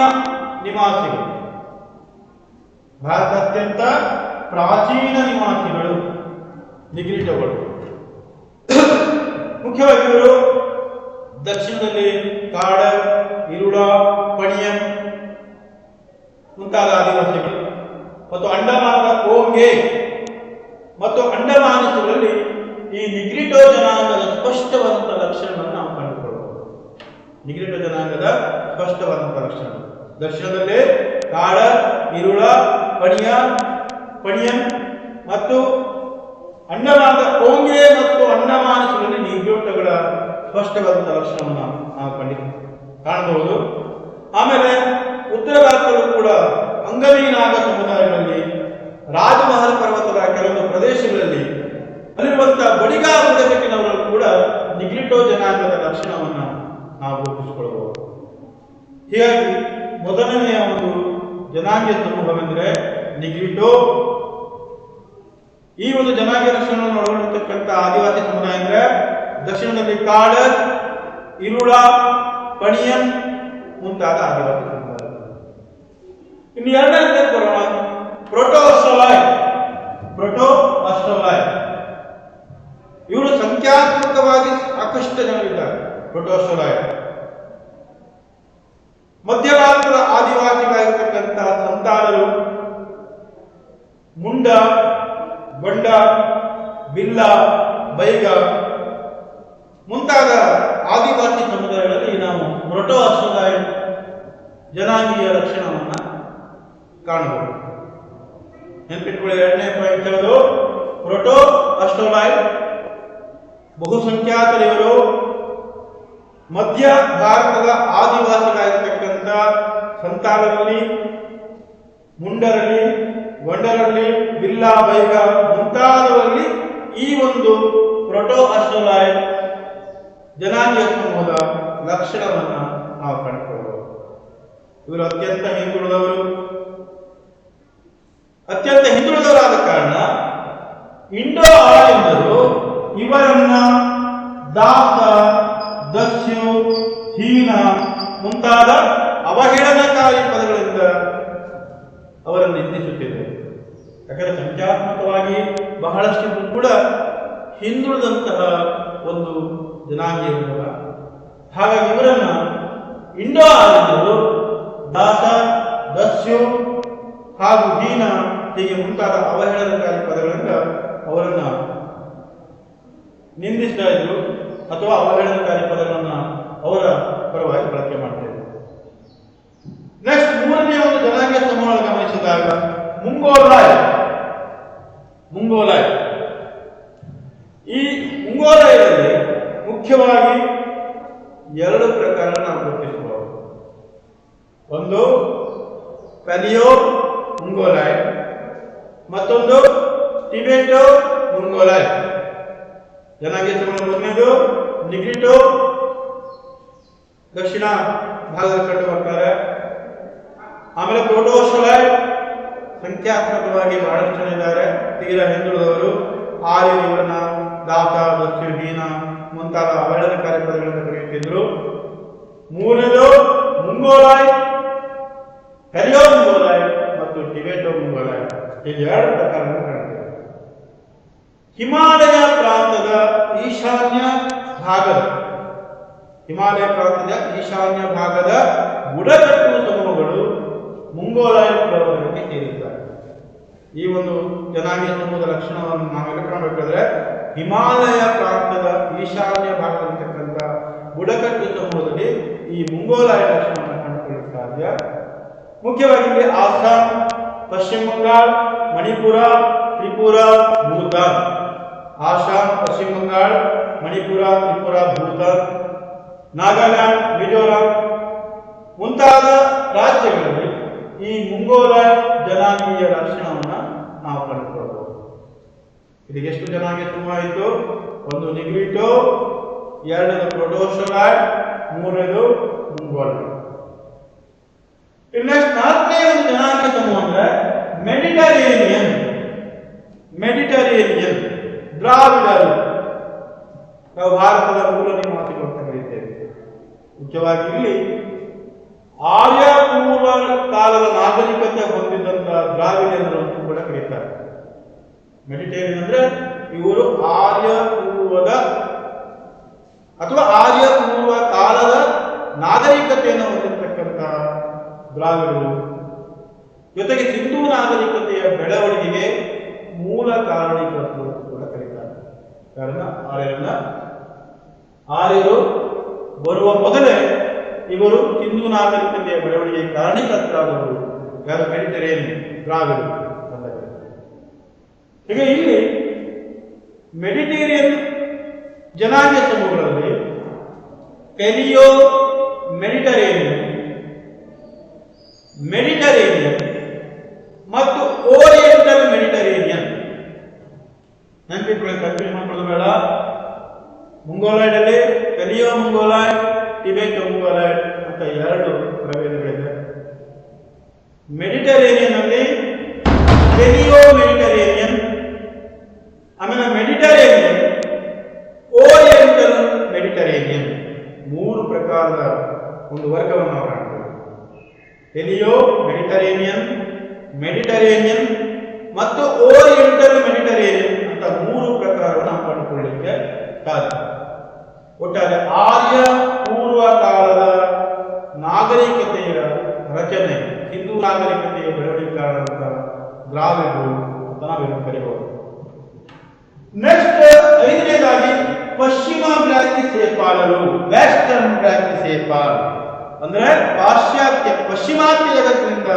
ನಿವಾಸಿಗಳು. ಭಾರತ ಅತ್ಯಂತ ಪ್ರಾಚೀನ ನಿವಾಸಿಗಳು ನಿಗ್ರಿಟೋಗಳು. ಮುಖ್ಯವಾಗಿ ಇವರು ದಕ್ಷಿಣದಲ್ಲಿ ಕಾಡ, ಇರುಳ, ಪಣಿಯಂ ಮುಂತಾದ ಆದಿವಾಸಿಗಳು ಮತ್ತು ಅಂಡಮಾನದ ಓಂಗೆ ಮತ್ತು ಅಂಡಮಾನಗಳಲ್ಲಿ ಈ ನಿಗ್ರಿಟೋ ಜನಾಂಗದ ಸ್ಪಷ್ಟವಾದಂತಹ ಲಕ್ಷಣವನ್ನು ನಾವು ಕಂಡುಕೊಳ್ಳಬಹುದು. ನಿಗ್ರಿಟೋ ಜನಾಂಗದ ಸ್ಪಷ್ಟವಾದಂತಹ ಲಕ್ಷಣ ದಕ್ಷಿಣದಲ್ಲಿ ಕಾಡ, ಇರುಳ, ಪಣಿಯಂ ಮತ್ತು ಅಂಡಮಾನದ ಓಂಗೆ ಮತ್ತು ಅಂಡಮಾನಗಳಲ್ಲಿ ನಿಗ್ರಿಟೋಗಳ ಸ್ಪಷ್ಟವಾದಂತಹ ಲಕ್ಷಣವನ್ನು ನಾವು ಕಾಣಬಹುದು. ಆಮೇಲೆ ಉತ್ತರ ಭಾರತದಲ್ಲೂ ಕೂಡ ಅಂಗವೀನಾಗ ಸಮುದಾಯಗಳಲ್ಲಿ, ರಾಜಮಹಲ್ ಪರ್ವತದ ಕೆಲವೊಂದು ಪ್ರದೇಶಗಳಲ್ಲಿ ಅಲ್ಲಿರುವಂತಹ ಬಡಿಗಾ ಬುಡಕಟ್ಟಿನವರಲ್ಲೂ ಕೂಡ ನಿಗ್ರಿಟೋ ಜನಾಂಗದ ಲಕ್ಷಣವನ್ನು ನಾವು ಗುರುತಿಸಿಕೊಳ್ಳಬಹುದು. ಹೀಗಾಗಿ ಮೊದಲನೆಯ ಒಂದು ಜನಾಂಗೀಯ ಸಮೂಹವೆಂದರೆ ನಿಗ್ರಿಟೋ. ಈ ಒಂದು ಜನಾಂಗೀಯ ಲಕ್ಷಣವನ್ನು ಒಳಗೊಂಡಿರ್ತಕ್ಕಂಥ ಆದಿವಾಸಿ ಸಮುದಾಯ ಅಂದರೆ ದಕ್ಷಿಣದಲ್ಲಿ ಕಾಡರ್, ಇರುಳ, ಪಣಿಯನ್ ಮುಂತಾದ ಆದಿವಾಸಿ ಸಮುದಾಯ. ಇನ್ನು ಎರಡನೇ ಬರೋಣ, ಪ್ರೋಟೋ ಆಸ್ಟ್ರಲಾಯ್. ಇವರು ಸಂಖ್ಯಾತ್ಮಕವಾಗಿ ಸಾಕಷ್ಟು ಜನರಿದ್ದಾರೆ. ಪ್ರೋಟೋಸ್ಟಲಾಯ್ ಮಧ್ಯ ಭಾರತದ ಆದಿವಾಸಿಗಳಾಗಿರ್ತಕ್ಕಂತಹ ಸಂತಾನರು ಮುಂಡ, ಬಂಡ, ಬಿಲ್ಲ, ಬೈಗ ಮುಂತಾದ ಆದಿವಾಸಿ ಸಮುದಾಯಗಳಲ್ಲಿ ನಾವು ಪ್ರೋಟೋ ಆಸ್ಟ್ರಲಾಯ್ ಜನಾಂಗೀಯ ಲಕ್ಷಣವನ್ನು ಕಾಣಬಹುದು. ನೆನಪಿಟ್ಕೊಳ್ಳಿ, ಎರಡನೇ ಪಾಯಿಂಟ್ ಹೇಳೋದು ಪ್ರೋಟೋ ಆಸ್ಟ್ರಲಾಯ್ ಬಹುಸಂಖ್ಯಾತರಿವರು ಮಧ್ಯ ಭಾರತದ ಆದಿವಾಸಿಗಳಾಗಿರ್ತಕ್ಕಂಥ ಸಂತಾನರಲ್ಲಿ ಮುಂಡರಲ್ಲಿ, ಗೊಂಡರಲ್ಲಿ, ಬಿಲ್ಲ, ಬೈಗ ಮುಂತಾದವರಲ್ಲಿ ಈ ಒಂದು ಪ್ರೋಟೋ ಆಸ್ಟ್ರಲಾಯ್ ಜನಾಂಗೀಯ ಸಮೂಹದ ಲಕ್ಷಣವನ್ನು ನಾವು ಕಂಡುಕೊಳ್ಳಬಹುದು. ಇವರು ಅತ್ಯಂತ ಹಿಂದುಳಿದವರಾದ ಕಾರಣ ಇಂಡೋ ಆರ್ಯನ್ನರು ಇವರನ್ನ ದಾಸ, ದಸ್ಯು, ಹೀನ ಮುಂತಾದ ಅವಹೇಳನಕಾರಿ ಪದಗಳಿಂದ ಅವರನ್ನು ನಿಂದಿಸುತ್ತಿದೆ. ಯಾಕಂದರೆ ಸಂಖ್ಯಾತ್ಮಕವಾಗಿ ಬಹಳಷ್ಟು ಕೂಡ ಹಿಂದುಳಿದಂತಹ ಒಂದು ಜನಾಂಗೀಯ ಮೂಲ. ಹಾಗಾಗಿ ಇವರನ್ನ ಇಂಡೋ ಆರ್ಯನ್ನರು ದಾಸ, ದಸ್ಯು ಹಾಗೂ ಹೀನ ಹೀಗೆ ಮುಂತಾದ ಅವಹೇಳನಕಾರಿ ಪದಗಳಿಂದ ಅವರನ್ನ ನಿಂದಿಸ್ತಾ ಇದ್ರು ಅಥವಾ ಅವಹೇಳನಕಾರಿ ಪದಗಳನ್ನು ಅವರ ಪರವಾಗಿ ಬಳಕೆ ಮಾಡ್ತಾ ಇದ್ರು. ನೆಕ್ಸ್ಟ್ ಮೂರನೇ ಒಂದು ಜನಾಂಗೀಯ ಸಮೂಹ ಗಮನಿಸಿದಾಗ ಮುಂಗೋಲಾಯ್. ಈ ಮುಂಗೋಲಾಯರಲ್ಲಿ ಮುಖ್ಯವಾಗಿ ಎರಡು ಪ್ರಕಾರ ನಾವು ಗುರುತಿಸಬಹುದು. ಒಂದು ಪ್ಯಾಲಿಯೋ ಮುಂಗೋಲಾಯ್, ಮತ್ತೊಂದು ಟಿಬೆಟೋ ಮುಂಗೋಲಾಯ್. ಜನಾಂಗೀಯ ಸಮೂಹ ಮೊದಲನೇದು ನಿಗ್ರಿಟೋ, ದಕ್ಷಿಣ ಭಾಗದಲ್ಲಿ ಕಂಡು ಬರ್ತಾರೆ. ಆಮೇಲೆ ಪ್ರೋಟೋಸ್ಟಲಾಯ್ ಸಂಖ್ಯಾತ್ಮಕವಾಗಿ ಬಹಳಷ್ಟು ಜನ ಇದ್ದಾರೆ, ತೀರಾ ಹಿಂದುಳಿದವರು. ಆರ್ಯರು ಇವರನ್ನ ದಾಸ, ದಸ್ಯು, ಹೀನ ಮುಂತಾದ ಅವಹೇಳನಕಾರಿ ಪದಗಳಿಂದ ಕರೆಯುತ್ತಿದ್ರು. ಮೂರನೇದು ಮುಂಗೋಲಾಯ್, ಪ್ಯಾಲಿಯೋ ಮುಂಗೋಲಾಯ್ ಮತ್ತು ಟಿಬೆಟೋ ಮುಂಗೋಲಾಯ್. ಈ ಎರಡು ಪ್ರಕಾರಗಳನ್ನು ಕಾಣ್ತೇವೆ. ಹಿಮಾಲಯ ಪ್ರಾಂತದ ಈಶಾನ್ಯ ಭಾಗದ ಬುಡಕಟ್ಟು ಸಮೂಹಗಳು ಮುಂಗೋಲಾಯ್ ಪ್ರವರ್ಗಕ್ಕೆ ಸೇರಿದ್ದಾರೆ. ಈ ಒಂದು ಜನಾಂಗೀಯ ಸಮೂಹದ ಲಕ್ಷಣವನ್ನು ನಾವೆಲ್ಲ ಕಾಣಬೇಕಾದ್ರೆ ಹಿಮಾಲಯ ಪ್ರಾಂತದ ಈಶಾನ್ಯ ಭಾಗದಲ್ಲಿರ್ತಕ್ಕಂಥ ಬುಡಕಟ್ಟು ಸಮೂಹದಲ್ಲಿ ಈ ಮುಂಗೋಲಾಯ್ ಲಕ್ಷಣವನ್ನು ಕಂಡುಕೊಳ್ಳಲು ಸಾಧ್ಯ. ಮುಖ್ಯವಾಗಿ ಇಲ್ಲಿ ಆಸಾಂ, ಪಶ್ಚಿಮ ಬಂಗಾಳ, ಮಣಿಪುರ, ತ್ರಿಪುರ, ಭೂತಾನ್. ಆಸಾಂ, ಪಶ್ಚಿಮ ಬಂಗಾಳ, ಮಣಿಪುರ, ತ್ರಿಪುರ, ಭೂತಾನ್, ನಾಗಾಲ್ಯಾಂಡ್, ಮಿಜೋರಾಂ ಮುಂತಾದ ರಾಜ್ಯಗಳಲ್ಲಿ ಈ ಮುಂಗೋಲಾಯ್ ಜನಾಂಗೀಯ ಲಕ್ಷಣವನ್ನು ನಾವು ಕಂಡುಕೊಳ್ಳಬಹುದು. ಇದಕ್ಕೆ ಎಷ್ಟು ಜನಾಂಗೀಯ ಸಮೂಹ ಆಯಿತು? ಒಂದು ನಿಗ್ರಿಟೋ, ಎರಡನೇದು ಪ್ರೋಟೋಸ್ಟಲಾಯ್, ಮೂರನೇದು ಮುಂಗೋಲಾಯ್. ನೆಕ್ಸ್ಟ್ ನಾಲ್ಕನೇ ಒಂದು ಜನಾಂಗೀಯ ಸಮೂಹ ಅಂದ್ರೆ ಮೆಡಿಟರೇನಿಯನ್ ದ್ರಾವಿಡರು. ನಾವು ಭಾರತದ ಮೂಲ ನಿವಾಸಿಗಳು ಅಂತ ಕರೀತೇವೆ. ಮುಖ್ಯವಾಗಿ ಇಲ್ಲಿ ಆರ್ಯ ಪೂರ್ವ ಕಾಲದ ನಾಗರಿಕತೆ ಹೊಂದಿದಂತಹ ದ್ರಾವಿಡರು ಕೂಡ ಕರೀತಾರೆ. ಮೆಡಿಟೇರಿಯನ್ ಅಂದ್ರೆ ಇವರು ಆರ್ಯ ಪೂರ್ವದ ಅಥವಾ ಆರ್ಯ ಪೂರ್ವ ಕಾಲದ ನಾಗರಿಕತೆಯನ್ನು ಹೊಂದಿರತಕ್ಕಂತಹ ದ್ರಾವಿಡರು, ಜೊತೆಗೆ ಸಿಂಧೂ ನಾಗರಿಕತೆಯ ಬೆಳವಣಿಗೆಗೆ ಮೂಲ ಕಾರಣಿಕರು ಕೂಡ ಕರೀತಾರೆ. ಕಾರಣ ಆರ್ಯರು ಬರುವ ಮೊದಲೇ ಇವರು ಸಿಂಧೂ ನಾಗರಿಕತೆಯ ಬೆಳವಣಿಗೆಗೆ ಕಾರಣೀಕರ್ತರಾದವರು ಯಾರು? ಮೆಡಿಟರೇನಿಯನ್ ದ್ರಾವಿಡರು ಅಂತ ಕರೀತಾರೆ. ಈಗ ಇಲ್ಲಿ ಮೆಡಿಟೇರಿಯನ್ ಜನಾಂಗೀಯ ಸಮೂಹಗಳಲ್ಲಿ ಪ್ಯಾಲಿಯೋ ಮೆಡಿಟರೇನಿಯನ್ ಮತ್ತು ಓರಿಯೆಂಟಲ್ ಮೆಡಿಟರೇನಿಯನ್. ನೆನಪಿಟ್ಕೊಳ್ಳಿ, ಕನ್ಫ್ಯೂಸ್ ಮಾಡ್ಕೊಳ್ಳೋದು ಬೇಡ. ಮುಂಗೋಲಾಯ್ಡ್ ಅಲ್ಲಿ ಪ್ಯಾಲಿಯೋ ಮುಂಗೋಲಾಯ್ಡ್, ಟಿಬೆಟೋ ಮುಂಗೋಲಾಯ್ಡ್ ಅಂತ ಎರಡು ಪ್ರಭೇದಗಳಿದೆ. ಮೆಡಿಟರೇನಿಯನ್ ಅಲ್ಲಿ ಪ್ಯಾಲಿಯೋ ಮೆಡಿಟರೇನಿಯನ್, ಆಮೇಲೆ ಮೆಡಿಟರೇನಿಯನ್, ಓರಿಯೆಂಟಲ್ ಪ್ರಕಾರದ ಒಂದು ವರ್ಗವನ್ನು ನಾವು ಕಾಣ್ತೇವೆ. ಎಲಿಯೋ ಮೆಡಿಟರೇನಿಯನ್, ಮೆಡಿಟರೇನಿಯನ್ ಮತ್ತು ಓರಿಯೆಂಟಲ್ ಮೆಡಿಟರೇನಿಯನ್ ಅಂತ 3 ಪ್ರಕಾರವನ್ನು ನಾವು ಕಂಡುಕೊಳ್ಳಲಿಕ್ಕೆ ಸಾಧ್ಯ. ಒಟ್ಟಾರೆ ಆರ್ಯ ಪೂರ್ವ ಕಾಲದ ನಾಗರಿಕತೆಯ ರಚನೆ, ಹಿಂದೂ ನಾಗರಿಕತೆಯ ಬೆಳವಣಿಗೆ ಕಾರಣದಂತ ದ್ರಾವಿಡರು ಅಂತ ನಾವೇನು ಕರೆಯಬಹುದು. ನೆಕ್ಸ್ಟ್ 5ನೇದಾಗಿ ಪಶ್ಚಿಮ ಬ್ರಾಹ್ಮಿಸೇಪಾಲರು, ವೆಸ್ಟರ್ನ್ ಬ್ರಾಹ್ಮಿಸೇಪಾಲ್ ಅಂದ್ರೆ ಪಶ್ಚಿಮಾತ್ಯ ಜಗತ್ತಿನಿಂದ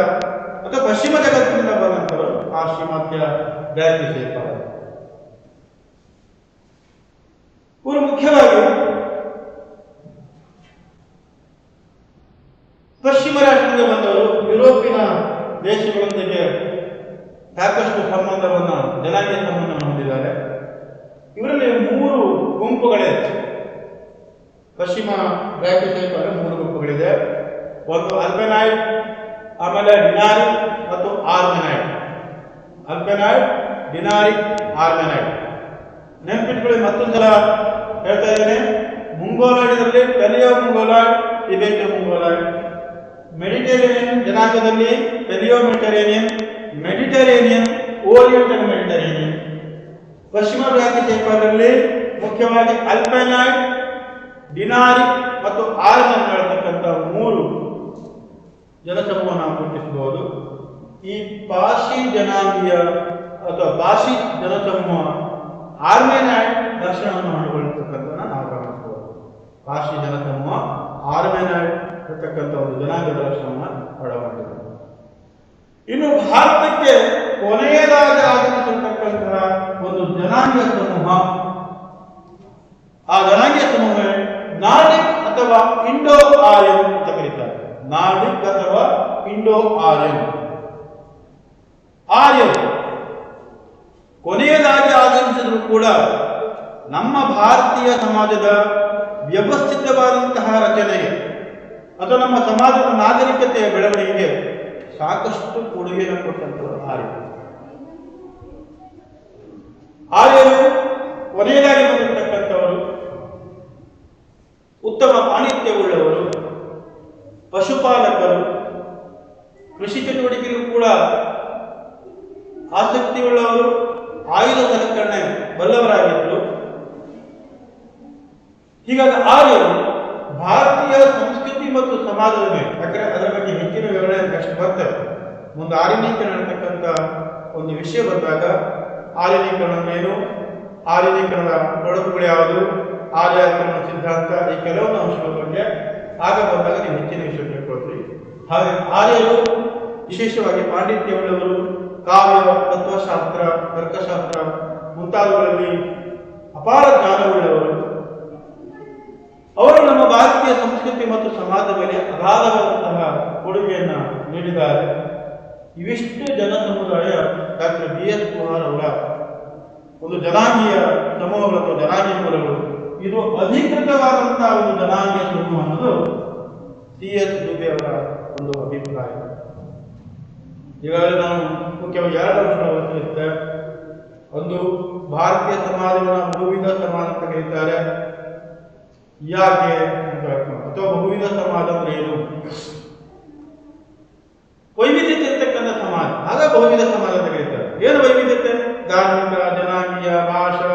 ಅಥವಾ ಪಶ್ಚಿಮ ಜಗತ್ತಿನಿಂದ ಬಂದಂತವರು ಪಾಶ್ಚಿಮಾತ್ಯ ಬ್ರಾಹ್ಮಿಸೇಪಾಲ್. ಇವರು ಮುಖ್ಯವಾಗಿ ಪಶ್ಚಿಮ ರಾಷ್ಟ್ರದಿಂದ ಬಂದವರು ಯುರೋಪಿನ ದೇಶಗಳೊಂದಿಗೆ ಸಾಕಷ್ಟು ಸಂಬಂಧವನ್ನು, ಜನಾಂಗೀಯ ಸಂಬಂಧವನ್ನು ಹೊಂದಿದ್ದಾರೆ. ಇವರಲ್ಲಿ 3 ಗುಂಪುಗಳಿದೆ. ಪಶ್ಚಿಮ ಬ್ರಾಹ್ಮಿಸೇಪಾಲ್ 3 ಗುಂಪುಗಳಿದೆ. ಒಂದು ಅಲ್ಬೆನಾಯ್ಡ್, ಆಮೇಲೆ ಡಿನಾರಿಕ್ ಮತ್ತು ಆರ್ಮೆನೈಡ್. ಅಲ್ಬೆನಾಯ್ಡ್, ಡಿನಾರಿಕ್, ಆರ್ಮೆನೈಡ್. ನೆನಪಿಟ್ಕೊಳ್ಳಿ, ಮತ್ತೊಂದ್ಸಲ ಹೇಳ್ತಾ ಇದ್ದೇನೆ. ಮುಂಗೋಲಾಯ್ಡ್ ಇದರಲ್ಲಿ ಪೆಲಿಯೋ ಮುಂಗೋಲಾಯ್ಡ್, ಟಿಬೆಟಿಯೋ ಮುಂಗೋಲಾಯ್ಡ್. ಮೆಡಿಟರೇನಿಯನ್ ಜನಾಂಗದಲ್ಲಿ ಪೆಲಿಯೋ ಮೆಡಿಟರೇನಿಯನ್, ಮೆಡಿಟರೇನಿಯನ್, ಓರಿಯೆಂಟಲ್ ಮೆಡಿಟರೇನಿಯನ್. ಪಶ್ಚಿಮ ಬ್ರಾಹ್ಮಿಸೇಪಾಲರಲ್ಲಿ ಮುಖ್ಯವಾಗಿ ಅಲ್ಪೈನಾಯ್ಡ್, ಡಿನಾರಿಕ್ ಮತ್ತು ಆರ್ಮೆನ್ ಹೇಳ್ತಕ್ಕಂಥ 3 ಜನಸಮೂಹ ನಾವು ಗುರುತಿಸಬಹುದು. ಈ ಪಾರ್ಸಿ ಜನಾಂಗೀಯ ಅಥವಾ ಪಾರ್ಸಿ ಜನಸಮೂಹ ಆರ್ಮೆನೈಡ್ ದರ್ಶನವನ್ನು ಒಳಗೊಳ್ಳಿರ್ತಕ್ಕಂಥ ನಾವು ಗಮನಿಸಬಹುದು. ಪಾರ್ಸಿ ಜನಸಮೂಹ ಆರ್ಮೆನೈಡ್ ಇರತಕ್ಕಂಥ ಒಂದು ಜನಾಂಗದ ದರ್ಶನವನ್ನು ಒಳಗೊಂಡಿದೆ. ಇನ್ನು ಭಾರತಕ್ಕೆ ಕೊನೆಯದಾಗಿ ಆಗಮಿಸಿರ್ತಕ್ಕಂತಹ ಒಂದು ಜನಾಂಗೀಯ ಸಮೂಹ, ಆ ಜನಾಂಗೀಯ ಸಮೂಹ ನಾರ್ಡಿಕ್ ಅಥವಾ ಇಂಡೋ ಆರ್ಯನ್ ಅಂತ ಕರೀತಾರೆ. ನಾರ್ಡಿಕ್ ಅಥವಾ ಇಂಡೋ ಆರ್ಯನ್. ಆರ್ಯನ್ ಕೊನೆಯದಾಗಿ ಆಗಮಿಸಿದ್ರು ಕೂಡ ನಮ್ಮ ಭಾರತೀಯ ಸಮಾಜದ ವ್ಯವಸ್ಥಿತವಾದಂತಹ ರಚನೆಗೆ ಅಥವಾ ನಮ್ಮ ಸಮಾಜದ ನಾಗರಿಕತೆಯ ಬೆಳವಣಿಗೆಗೆ ಸಾಕಷ್ಟು ಕೊಡುಗೆಯನ್ನು ಕೊಟ್ಟಂತವರು ಆರ್ಯರು. ಆರ್ಯರು ಕೊನೆಯದಾಗಿ ಬಂದಿರತಕ್ಕಂಥವರು ಉತ್ತಮ ಪಾಂಡಿತ್ಯವುಳ್ಳವರು, ಪಶುಪಾಲಕರು, ಕೃಷಿ ಚಟುವಟಿಕೆಗೂ ಕೂಡ ಆಸಕ್ತಿಯುಳ್ಳವರು, ಆಯುಧ ಸಲಕರಣೆ ಬಲ್ಲವರಾಗಿದ್ದರು. ಹೀಗಾಗಿ ಆರ್ಯರು ಭಾರತೀಯ ಸಂಸ್ಕೃತಿ ಮತ್ತು ಸಮಾಜದ ಮೇಲೆ, ಯಾಕಂದ್ರೆ ಅದರ ಬಗ್ಗೆ ಹೆಚ್ಚಿನ ವಿವರಣೆ ಕಷ್ಟ ಬರ್ತವೆ. ಮುಂದೆ ಆರ್ಯನೀಕರಣ ಅಂತಕ್ಕಂಥ ಒಂದು ವಿಷಯ ಬಂದಾಗ ಆರ್ಯನೀಕರಣ ಏನು, ಆರ್ಯನೀಕರಣದ ತೊಡಕುಗಳು ಯಾವುದು, ಆರ್ಯೀಕರಣ ಸಿದ್ಧಾಂತ, ಈ ಕೆಲವೊಂದು ಅಂಶಗಳ ಬಗ್ಗೆ ಆಗ ಬಂದಾಗ ನೀವು ಹೆಚ್ಚಿನ ವಿಷಯ ತಿಳ್ಕೊಳ್ತೀವಿ. ಹಾಗೆ ಆರ್ಯರು ವಿಶೇಷವಾಗಿ ಪಾಂಡಿತ್ಯವುಳ್ಳವರು, ಕಾವ್ಯ, ತತ್ವಶಾಸ್ತ್ರ, ತರ್ಕಶಾಸ್ತ್ರ ಮುಂತಾದವುಗಳಲ್ಲಿ ಅಪಾರ ಜ್ಞಾನವುಳ್ಳವರು. ಅವರು ನಮ್ಮ ಭಾರತೀಯ ಸಂಸ್ಕೃತಿ ಮತ್ತು ಸಮಾಜದ ಮೇಲೆ ಅಗಾಧವಾದಂತಹ ಕೊಡುಗೆಯನ್ನು ನೀಡಿದ್ದಾರೆ. ಇವಿಷ್ಟು ಜನ ಸಮುದಾಯ ಡಾಕ್ಟರ್ BS ಕುಮಾರ್ ಅವರ ಒಂದು ಜನಾಂಗೀಯ ಸಮೂಹಗಳು ಅಥವಾ ಜನಾಂಗೀಯ ಮೂಲಗಳು. ಇದು ಅಧಿಕೃತವಾದಂತಹ ಒಂದು ಜನಾಂಗೀಯ ಸಮೂಹ ಅನ್ನೋದು CS ದುಬೆ ಅವರ ಒಂದು ಅಭಿಪ್ರಾಯ. ಈಗಾಗಲೇ ನಾವು ಮುಖ್ಯವಾಗಿ 2 ಅಂಶಗಳು ವರ್ತಿಸುತ್ತೆ. ಒಂದು, ಭಾರತೀಯ ಸಮಾಜವನ್ನು ಬಹುವಿಧ ಸಮಾಜ ಅಂತ ಕರೀತಾರೆ. ಯಾಕೆ ಅಥವಾ ಬಹುವಿಧ ಸಮಾಜ ಅಂದ್ರೆ ಏನು? ವೈವಿಧ್ಯತೆ ಇರ್ತಕ್ಕಂಥ ಸಮಾಜ, ಆಗ ಬಹುವಿಧ ಸಮಾಜ ಅಂತ ಕರೀತಾರೆ. ಏನು ವೈವಿಧ್ಯತೆ? ಧಾರ್ಮಿಕ, ಜನಾಂಗೀಯ, ಭಾಷಾ,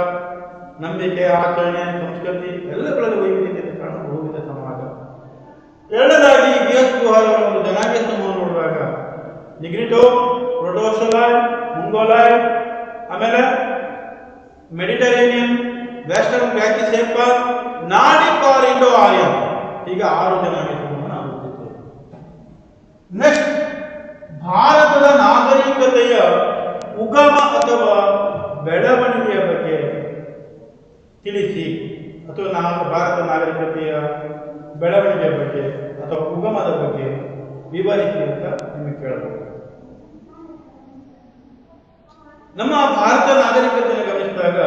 ನಂಬಿಕೆ, ಆಚರಣೆ, ಸಂಸ್ಕೃತಿ ಎಲ್ಲಗಳಲ್ಲಿ ವೈವಿಧ್ಯತೆ ಕಾರಣ ಬಹುವಿಧ ಸಮಾಜ. ಎರಡನೇದಾಗಿ BS ಕುಮಾರ್ ಅವರ ಒಂದು ಜನಾಂಗೀಯ ಸಮೂಹ ನೋಡುವಾಗ ನಿಗ್ರಿಟೋ, ಪ್ರೊಟೋಸೊಲಾಯ್ಡ್, ಮುಂಗೋಲಾಯ್ಡ್, ಆಮೇಲೆ Mediterranean, western brachycephal, Nordic or Indo Aryan, ಈಗ 6 ಜನಾಂಗೀಯ ಸಮೂಹ ನಾವು ಗುರುತಿಸಬಹುದು. ನೆಕ್ಸ್ಟ್, ಭಾರತದ ನಾಗರಿಕತೆಯ ಉಗಮ ಅಥವಾ ಬೆಳವಣಿಗೆಯ ಬಗ್ಗೆ ತಿಳಿಸಿ, ಅಥವಾ ಭಾರತ ನಾಗರಿಕತೆಯ ಬೆಳವಣಿಗೆಯ ಬಗ್ಗೆ ಅಥವಾ ಉಗಮದ ಬಗ್ಗೆ ವಿವರಿಸಿ ಅಂತ ನಿಮಗೆ ಕೇಳಬಹುದು. ನಮ್ಮ ಭಾರತ ನಾಗರಿಕತೆಯನ್ನು ಗಮನಿಸಿದಾಗ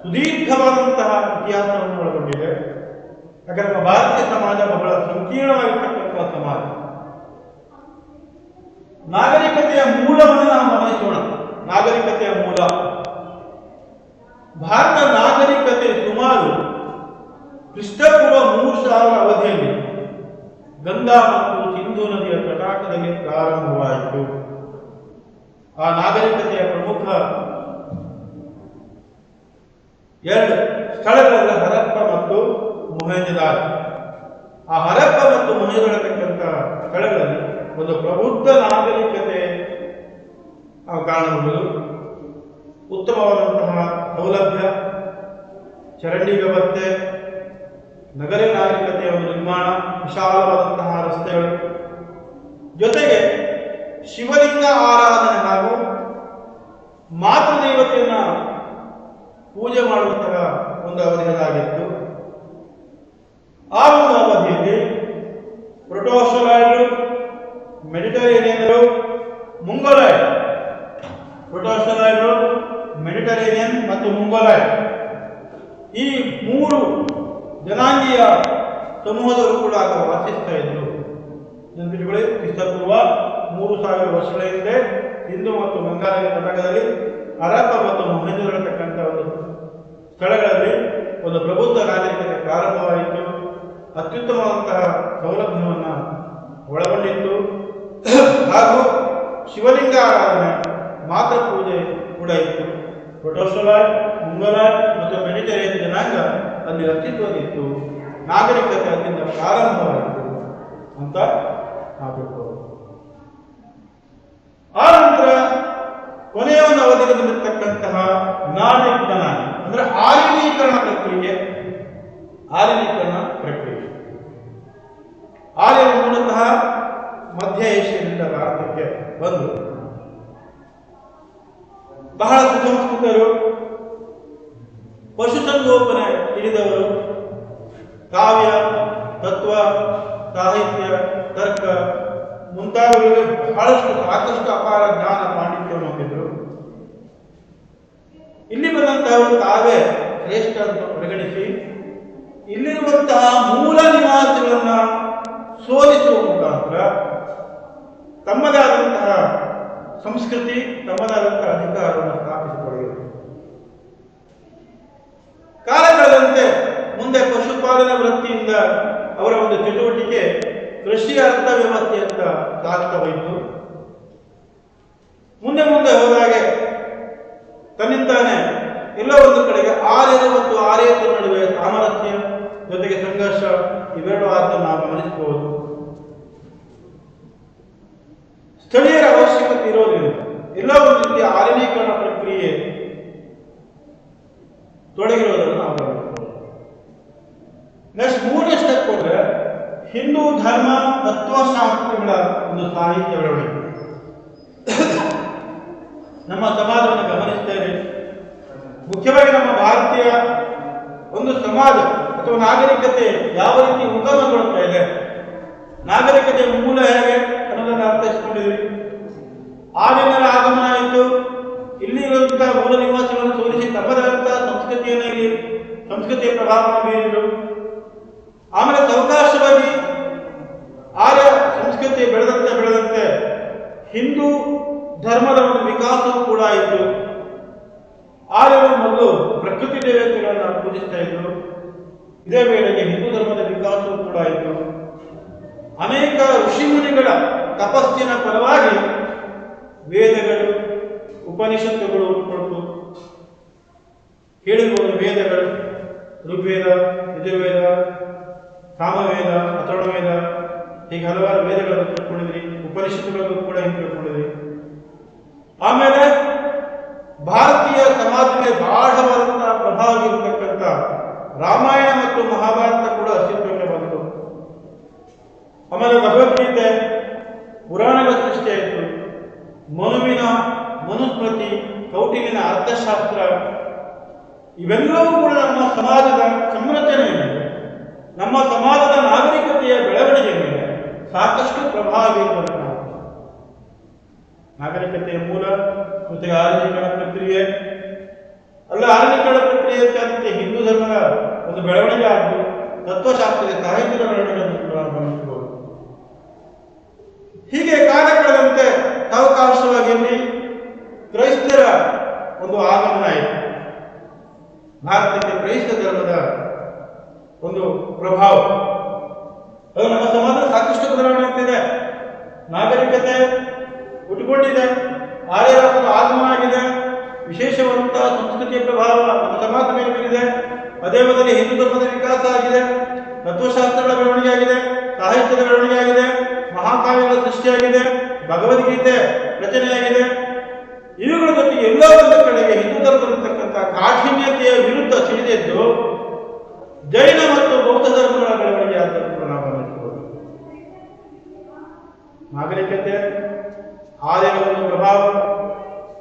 ಸುದೀರ್ಘವಾದಂತಹ ಇತಿಹಾಸವನ್ನು ಒಳಗೊಂಡಿದೆ. ಯಾಕಂದ್ರೆ ನಮ್ಮ ಭಾರತೀಯ ಸಮಾಜ ಬಹಳ ಸಂಕೀರ್ಣವಾಗಿರ್ತಕ್ಕಂತಹ ಸಮಾಜ. ನಾಗರಿಕತೆಯ ಮೂಲವನ್ನು ನಾವು ಗಮನಿಸೋಣ. ನಾಗರಿಕತೆಯ ಮೂಲ, ಭಾರತ ನಾಗರಿಕತೆ ಸುಮಾರು ಕ್ರಿಸ್ತ ಕ್ರಿಸ್ತಪೂರ್ವ 3000 ಅವಧಿಯಲ್ಲಿ ಗಂಗಾ ಮತ್ತು ಸಿಂಧೂ ನದಿಯ ತಟಾಕದಲ್ಲಿ ಪ್ರಾರಂಭವಾಯಿತು. ಆ ನಾಗರಿಕತೆಯ ಪ್ರಮುಖ 2 ಸ್ಥಳಗಳೆಲ್ಲ ಹರಪ್ಪ ಮತ್ತು ಮೊಹೆಂಜೊದಾರೋ. ಆ ಹರಪ್ಪ ಮತ್ತು ಮೊಹೆಂಜೊದಾರತಕ್ಕಂಥ ಸ್ಥಳಗಳಲ್ಲಿ ಒಂದು ಪ್ರಬುದ್ಧ ನಾಗರಿಕತೆ ಕಾಣಬಹುದು. ಉತ್ತಮವಾದಂತಹ ಸೌಲಭ್ಯ, ಚರಂಡಿ ವ್ಯವಸ್ಥೆ, ನಗರ ನಾಗರಿಕತೆಯ ಒಂದು ನಿರ್ಮಾಣ, ವಿಶಾಲವಾದಂತಹ ರಸ್ತೆಗಳು, ಜೊತೆಗೆ ಶಿವಲಿಂಗ ಆರಾಧನೆ ಹಾಗೂ ಮಾತೃದೇವತೆಯನ್ನ ಪೂಜೆ ಮಾಡುವಂತಹ ಒಂದು ಅವಧಿಯಾಗಿತ್ತು. ಆ ಒಂದು ಅವಧಿಯಲ್ಲಿ ಪ್ರೊಟೋಸ್ಟಲಾಯ್ಡ್ರು, ಮೆಡಿಟರೇನಿಯನ್ರು, ಮುಂಗೋಲಾಯ್ಡ್, ಪ್ರೊಟೋಸ್ಟಲಾಯ್ಡ್ರು, ಮೆಡಿಟರೇನಿಯನ್ ಮತ್ತು ಮುಂಗೋಲಾಯ್ಡ್ ಈ 3 ಜನಾಂಗೀಯ ಸಮೂಹದವರು ಕೂಡ ಆಗ ವಾಸಿಸ್ತಾ ಇದ್ರು. ನೆನಪಿಟ್ಟುಕೊಳ್ಳಿ, ಕ್ರಿಸ್ತಪೂರ್ವ 3000 ವರ್ಷಗಳ ಹಿಂದೆ ಸಿಂಧು ಮತ್ತು ಗಂಗಾ ನದಿಯ ತಟಾಕದಲ್ಲಿ ಹರಪ್ಪ ಮತ್ತು ಮೊಹೆಂಜೊದಾರತಕ್ಕಂಥ ಒಂದು ಸ್ಥಳಗಳಲ್ಲಿ ಒಂದು ಪ್ರಬುದ್ಧ ನಾಗರಿಕತೆ ಪ್ರಾರಂಭವಾಯಿತು. ಅತ್ಯುತ್ತಮವಾದಂತಹ ಸೌಲಭ್ಯವನ್ನು ಒಳಗೊಂಡಿತ್ತು ಹಾಗೂ ಶಿವಲಿಂಗ ಆರಾಧನೆ, ಮಾತೃ ಪೂಜೆ ಕೂಡ ಇತ್ತು. ಪ್ರೊಟೋಸ್ಟಲಾಯ್ಡ್, ಮುಂಗೋಲಾಯ್ಡ್ ಮತ್ತು ಮೆಡಿಟರೇನಿಯನ್ ಜನಾಂಗ ಅಲ್ಲಿ ಅಸ್ತಿತ್ವದಿತ್ತು. ನಾಗರಿಕತೆ ಅಲ್ಲಿಂದ ಪ್ರಾರಂಭವಾಯಿತು ಅಂತ ನಾವು. ಆ ನಂತರ ಕೊನೆಯ ಒಂದು ಅವಧಿಗೆ ಬಂದಿರತಕ್ಕಂತಹ ನಾರ್ಡಿಕ್ ಜನಾಂಗ ಅಂದ್ರೆ ಆರ್ಯನೀಕರಣ ಪ್ರಕ್ರಿಯೆ. ಆರ್ಯರು ಮೂಲತಃ ಮಧ್ಯ ಏಷ್ಯಾದಿಂದ ಭಾರತಕ್ಕೆ ಬಂದು ಬಹಳ ಸುಸಂಸ್ಕೃತರು, ಪಶುಸಂಗೋಪನೆ ಹಿಡಿದವರು, ಕಾವ್ಯ, ತತ್ವ, ಸಾಹಿತ್ಯ, ತರ್ಕ ಮುಂತಾದವುಗಳಿಗೆ ಸಾಕಷ್ಟು ಅಪಾರ ಜ್ಞಾನ ಪಾಂಡಿತ್ಯವನ್ನು ಹೊಂದಿದ್ರು. ಇಲ್ಲಿ ಬಂದಂತಹವರು ತಾವೇ ಶ್ರೇಷ್ಠ ಅಂತ ಪರಿಗಣಿಸಿ ಇಲ್ಲಿರುವಂತಹ ಮೂಲ ನಿವಾಸಿಗಳನ್ನ ಸೋಲಿಸುವ ಮುಖಾಂತರ ತಮ್ಮದೇ ಆದಂತಹ ಸಂಸ್ಕೃತಿ, ತಮ್ಮದಾದಂತಹ ಅಧಿಕಾರವನ್ನು ಸ್ಥಾಪಿಸಿಕೊಳ್ಳಬೇಕು. ಕಾಲ ಕಳೆದಂತೆ ಮುಂದೆ ಪಶುಪಾಲನಾ ವೃತ್ತಿಯಿಂದ ಅವರ ಒಂದು ಚಟುವಟಿಕೆ ಕೃಷಿ ಅರ್ಥ ವ್ಯವಸ್ಥೆ ಅಂತ ಸಾಗ್ತಾ ಹೋಯಿತು. ಮುಂದೆ ಮುಂದೆ ಹೋದಾಗೆ ತನ್ನಿಂದಾನೆ ಎಲ್ಲ ಒಂದು ಕಡೆಗೆ ಆರ್ಯರು ಮತ್ತು ಆರ್ಯೇತರ ನಡುವೆ ಸಾಮರಸ್ಯ ಜೊತೆಗೆ ಸಂಘರ್ಷ ಇವೆರಡು ಆದ್ದನ್ನು ನಾವು ಗಮನಿಸಬಹುದು. ಸ್ಥಳೀಯರ ಅವಶ್ಯಕತೆ ಇರೋದ್ರಿಂದ ಎಲ್ಲ ಒಂದು ರೀತಿಯ ಆರ್ಯನೀಕರಣ ಪ್ರಕ್ರಿಯೆ ತೊಡಗಿರೋದನ್ನು ನಾವು ಗಮನಿಸಬಹುದು. ನೆಕ್ಸ್ಟ್ 3ನೇ ಸ್ಟೆಪ್ ಕೊಟ್ಟರೆ ಹಿಂದೂ ಧರ್ಮ ತತ್ವಶಾಸ್ತ್ರಗಳ ಒಂದು ಸಾಹಿತ್ಯ ಬೆಳವಣಿಗೆ. ನಮ್ಮ ಸಮಾಜವನ್ನು ಗಮನಿಸ್ತೇವೆ. ಮುಖ್ಯವಾಗಿ ನಮ್ಮ ಭಾರತೀಯ ಒಂದು ಸಮಾಜ ಅಥವಾ ನಾಗರಿಕತೆ ಯಾವ ರೀತಿ ಉಗಮಗೊಳ್ತಾ ಇದೆ, ನಾಗರಿಕತೆಯ ಮೂಲ ಹೇಗೆ ಅನ್ನೋದನ್ನು ಅರ್ಥೈಸಿಕೊಂಡಿದ್ವಿ. ಆರ್ಯನರ ಆಗಮನ ಆಯಿತು. ಇಲ್ಲಿ ಇರುವಂತಹ ಮೂಲ ನಿವಾಸಿಗಳನ್ನು ಸೋಲಿಸಿ ತಮ್ಮದಂತಹ ಸಂಸ್ಕೃತಿಯ ಪ್ರಭಾವವನ್ನು ಬೀರಿದರು. ಆಮೇಲೆ ಸಾವಕಾಶವಾಗಿ ಆರ್ಯ ಸಂಸ್ಕೃತಿ ಬೆಳೆದಂತೆ ಹಿಂದೂ ಧರ್ಮದ ಒಂದು ವಿಕಾಸವೂ ಕೂಡ ಆಯಿತು. ಆರ್ಯರು ಮೊದಲು ಪ್ರಕೃತಿ ದೇವತೆಗಳನ್ನು ಪೂಜಿಸ್ತಾ ಇದ್ರು. ಇದೇ ವೇಳೆಗೆ ಹಿಂದೂ ಧರ್ಮದ ವಿಕಾಸವೂ ಕೂಡ ಆಯಿತು. ಅನೇಕ ಋಷಿಮುನಿಗಳ ತಪಸ್ಸಿನ ಫಲವಾಗಿ ವೇದಗಳು, ಉಪನಿಷತ್ತುಗಳು ಹುಟ್ಟುಕೊಳ್ತು. ಹೇಳಿರ್ಬೋದು, ವೇದಗಳು ಋಗ್ವೇದ, ಯಜುರ್ವೇದ, ಸಾಮವೇದ, ಅಥರ್ವವೇದ, ಹೀಗೆ ಹಲವಾರು ವೇದಗಳನ್ನು ತಿಳ್ಕೊಂಡಿದ್ರಿ. ಉಪನಿಷತ್ತುಗಳನ್ನು ಕೂಡ ಹಿಂಗೆ ತಿಳ್ಕೊಂಡಿದ್ರಿ. ಆಮೇಲೆ ಭಾರತೀಯ ಸಮಾಜಕ್ಕೆ ಗಾಢವಾದಂತಹ ಪ್ರಭಾವ ಬೀರತಕ್ಕಂಥ ರಾಮಾಯಣ ಮತ್ತು ಮಹಾಭಾರತ ಕೂಡ ಅಸ್ತಿತ್ವಕ್ಕೆ ಬಂತು. ಆಮೇಲೆ ಭಗವದ್ಗೀತೆ, ಪುರಾಣಗಳ ಸೃಷ್ಟಿ ಆಯಿತು. ಮನುವಿನ ಮನುಸ್ಮೃತಿ, ಕೌಟಿಲ್ಯನ ಅರ್ಥಶಾಸ್ತ್ರ ಇವೆಲ್ಲವೂ ಕೂಡ ನಮ್ಮ ಸಮಾಜದ ಸಂರಚನೆ ಮೇಲೆ, ನಮ್ಮ ಸಮಾಜದ ನಾಗರಿಕತೆಯ ಬೆಳವಣಿಗೆ ಮೇಲೆ ಸಾಕಷ್ಟು ಪ್ರಭಾವ ಬೀರುವುದನ್ನು ನಾವು ನಾಗರಿಕತೆಯ ಮೂಲ ಜೊತೆಗೆ ಆಧುನೀಕರಣ ಪ್ರಕ್ರಿಯೆ ಅಲ್ಲ. ಆಧುನೀಕರಣ ಪ್ರಕ್ರಿಯೆ ಅಂತ ಹಿಂದೂ ಧರ್ಮದ ಒಂದು ಬೆಳವಣಿಗೆ ಆದ್ದು, ತತ್ವಶಾಸ್ತ್ರದ ಸಾಹಿತ್ಯದ ಬೆಳವಣಿಗೆಯನ್ನು ಗಮನಿಸಬಹುದು. ಹೀಗೆ ಕಾಲ ಕಳೆದಂತೆ ಸಾವಕಾಶವಾಗಿ ಕ್ರೈಸ್ತರ ಒಂದು ಆಗಮನ ಆಯಿತು. ಭಾರತಕ್ಕೆ ಕ್ರೈಸ್ತ ಧರ್ಮದ ಒಂದು ಪ್ರಭಾವ. ಅದು ನಮ್ಮ ಸಮಾಜ ಸಾಕಷ್ಟು ಬದಲಾವಣೆ ಆಗ್ತಿದೆ. ನಾಗರಿಕತೆ ಹುಟ್ಟುಕೊಂಡಿದೆ, ಆರ್ಯರ ಆಗಮನ ಆಗಿದೆ, ವಿಶೇಷವಾದಂತಹ ಸಂಸ್ಕೃತಿಯ ಪ್ರಭಾವ ನಮ್ಮ ಸಮಾಜ ಮೇಲೆ ಬೀರಿದೆ. ಅದೇ ಬದಲಿ ಹಿಂದೂ ಧರ್ಮದ ವಿಕಾಸ ಆಗಿದೆ, ತತ್ವಶಾಸ್ತ್ರಗಳ ಬೆಳವಣಿಗೆ ಆಗಿದೆ, ಸಾಹಿತ್ಯದ ಬೆಳವಣಿಗೆ ಆಗಿದೆ, ಮಹಾಕಾವ್ಯಗಳ ಸೃಷ್ಟಿಯಾಗಿದೆ, ಭಗವದ್ಗೀತೆ ರಚನೆಯಾಗಿದೆ. ಇವುಗಳ ಜೊತೆಗೆ ಎಲ್ಲೋ ಒಂದು ಕಡೆಗೆ ಹಿಂದೂ ಧರ್ಮದಲ್ಲಿರ್ತಕ್ಕಂಥ ಕಾಠಿಣ್ಯತೆಯ ವಿರುದ್ಧ ಸಿಡಿದೆದ್ದು ಜೈನ ಮತ್ತು ಬೌದ್ಧ ಧರ್ಮಗಳ ಬೆಳವಣಿಗೆ ಆದ್ದನ್ನು ನಾವು ಗಮನಿಸಬಹುದು. ನಾಗರಿಕತೆ, ಆರ್ಯರ ಒಂದು ಪ್ರಭಾವ,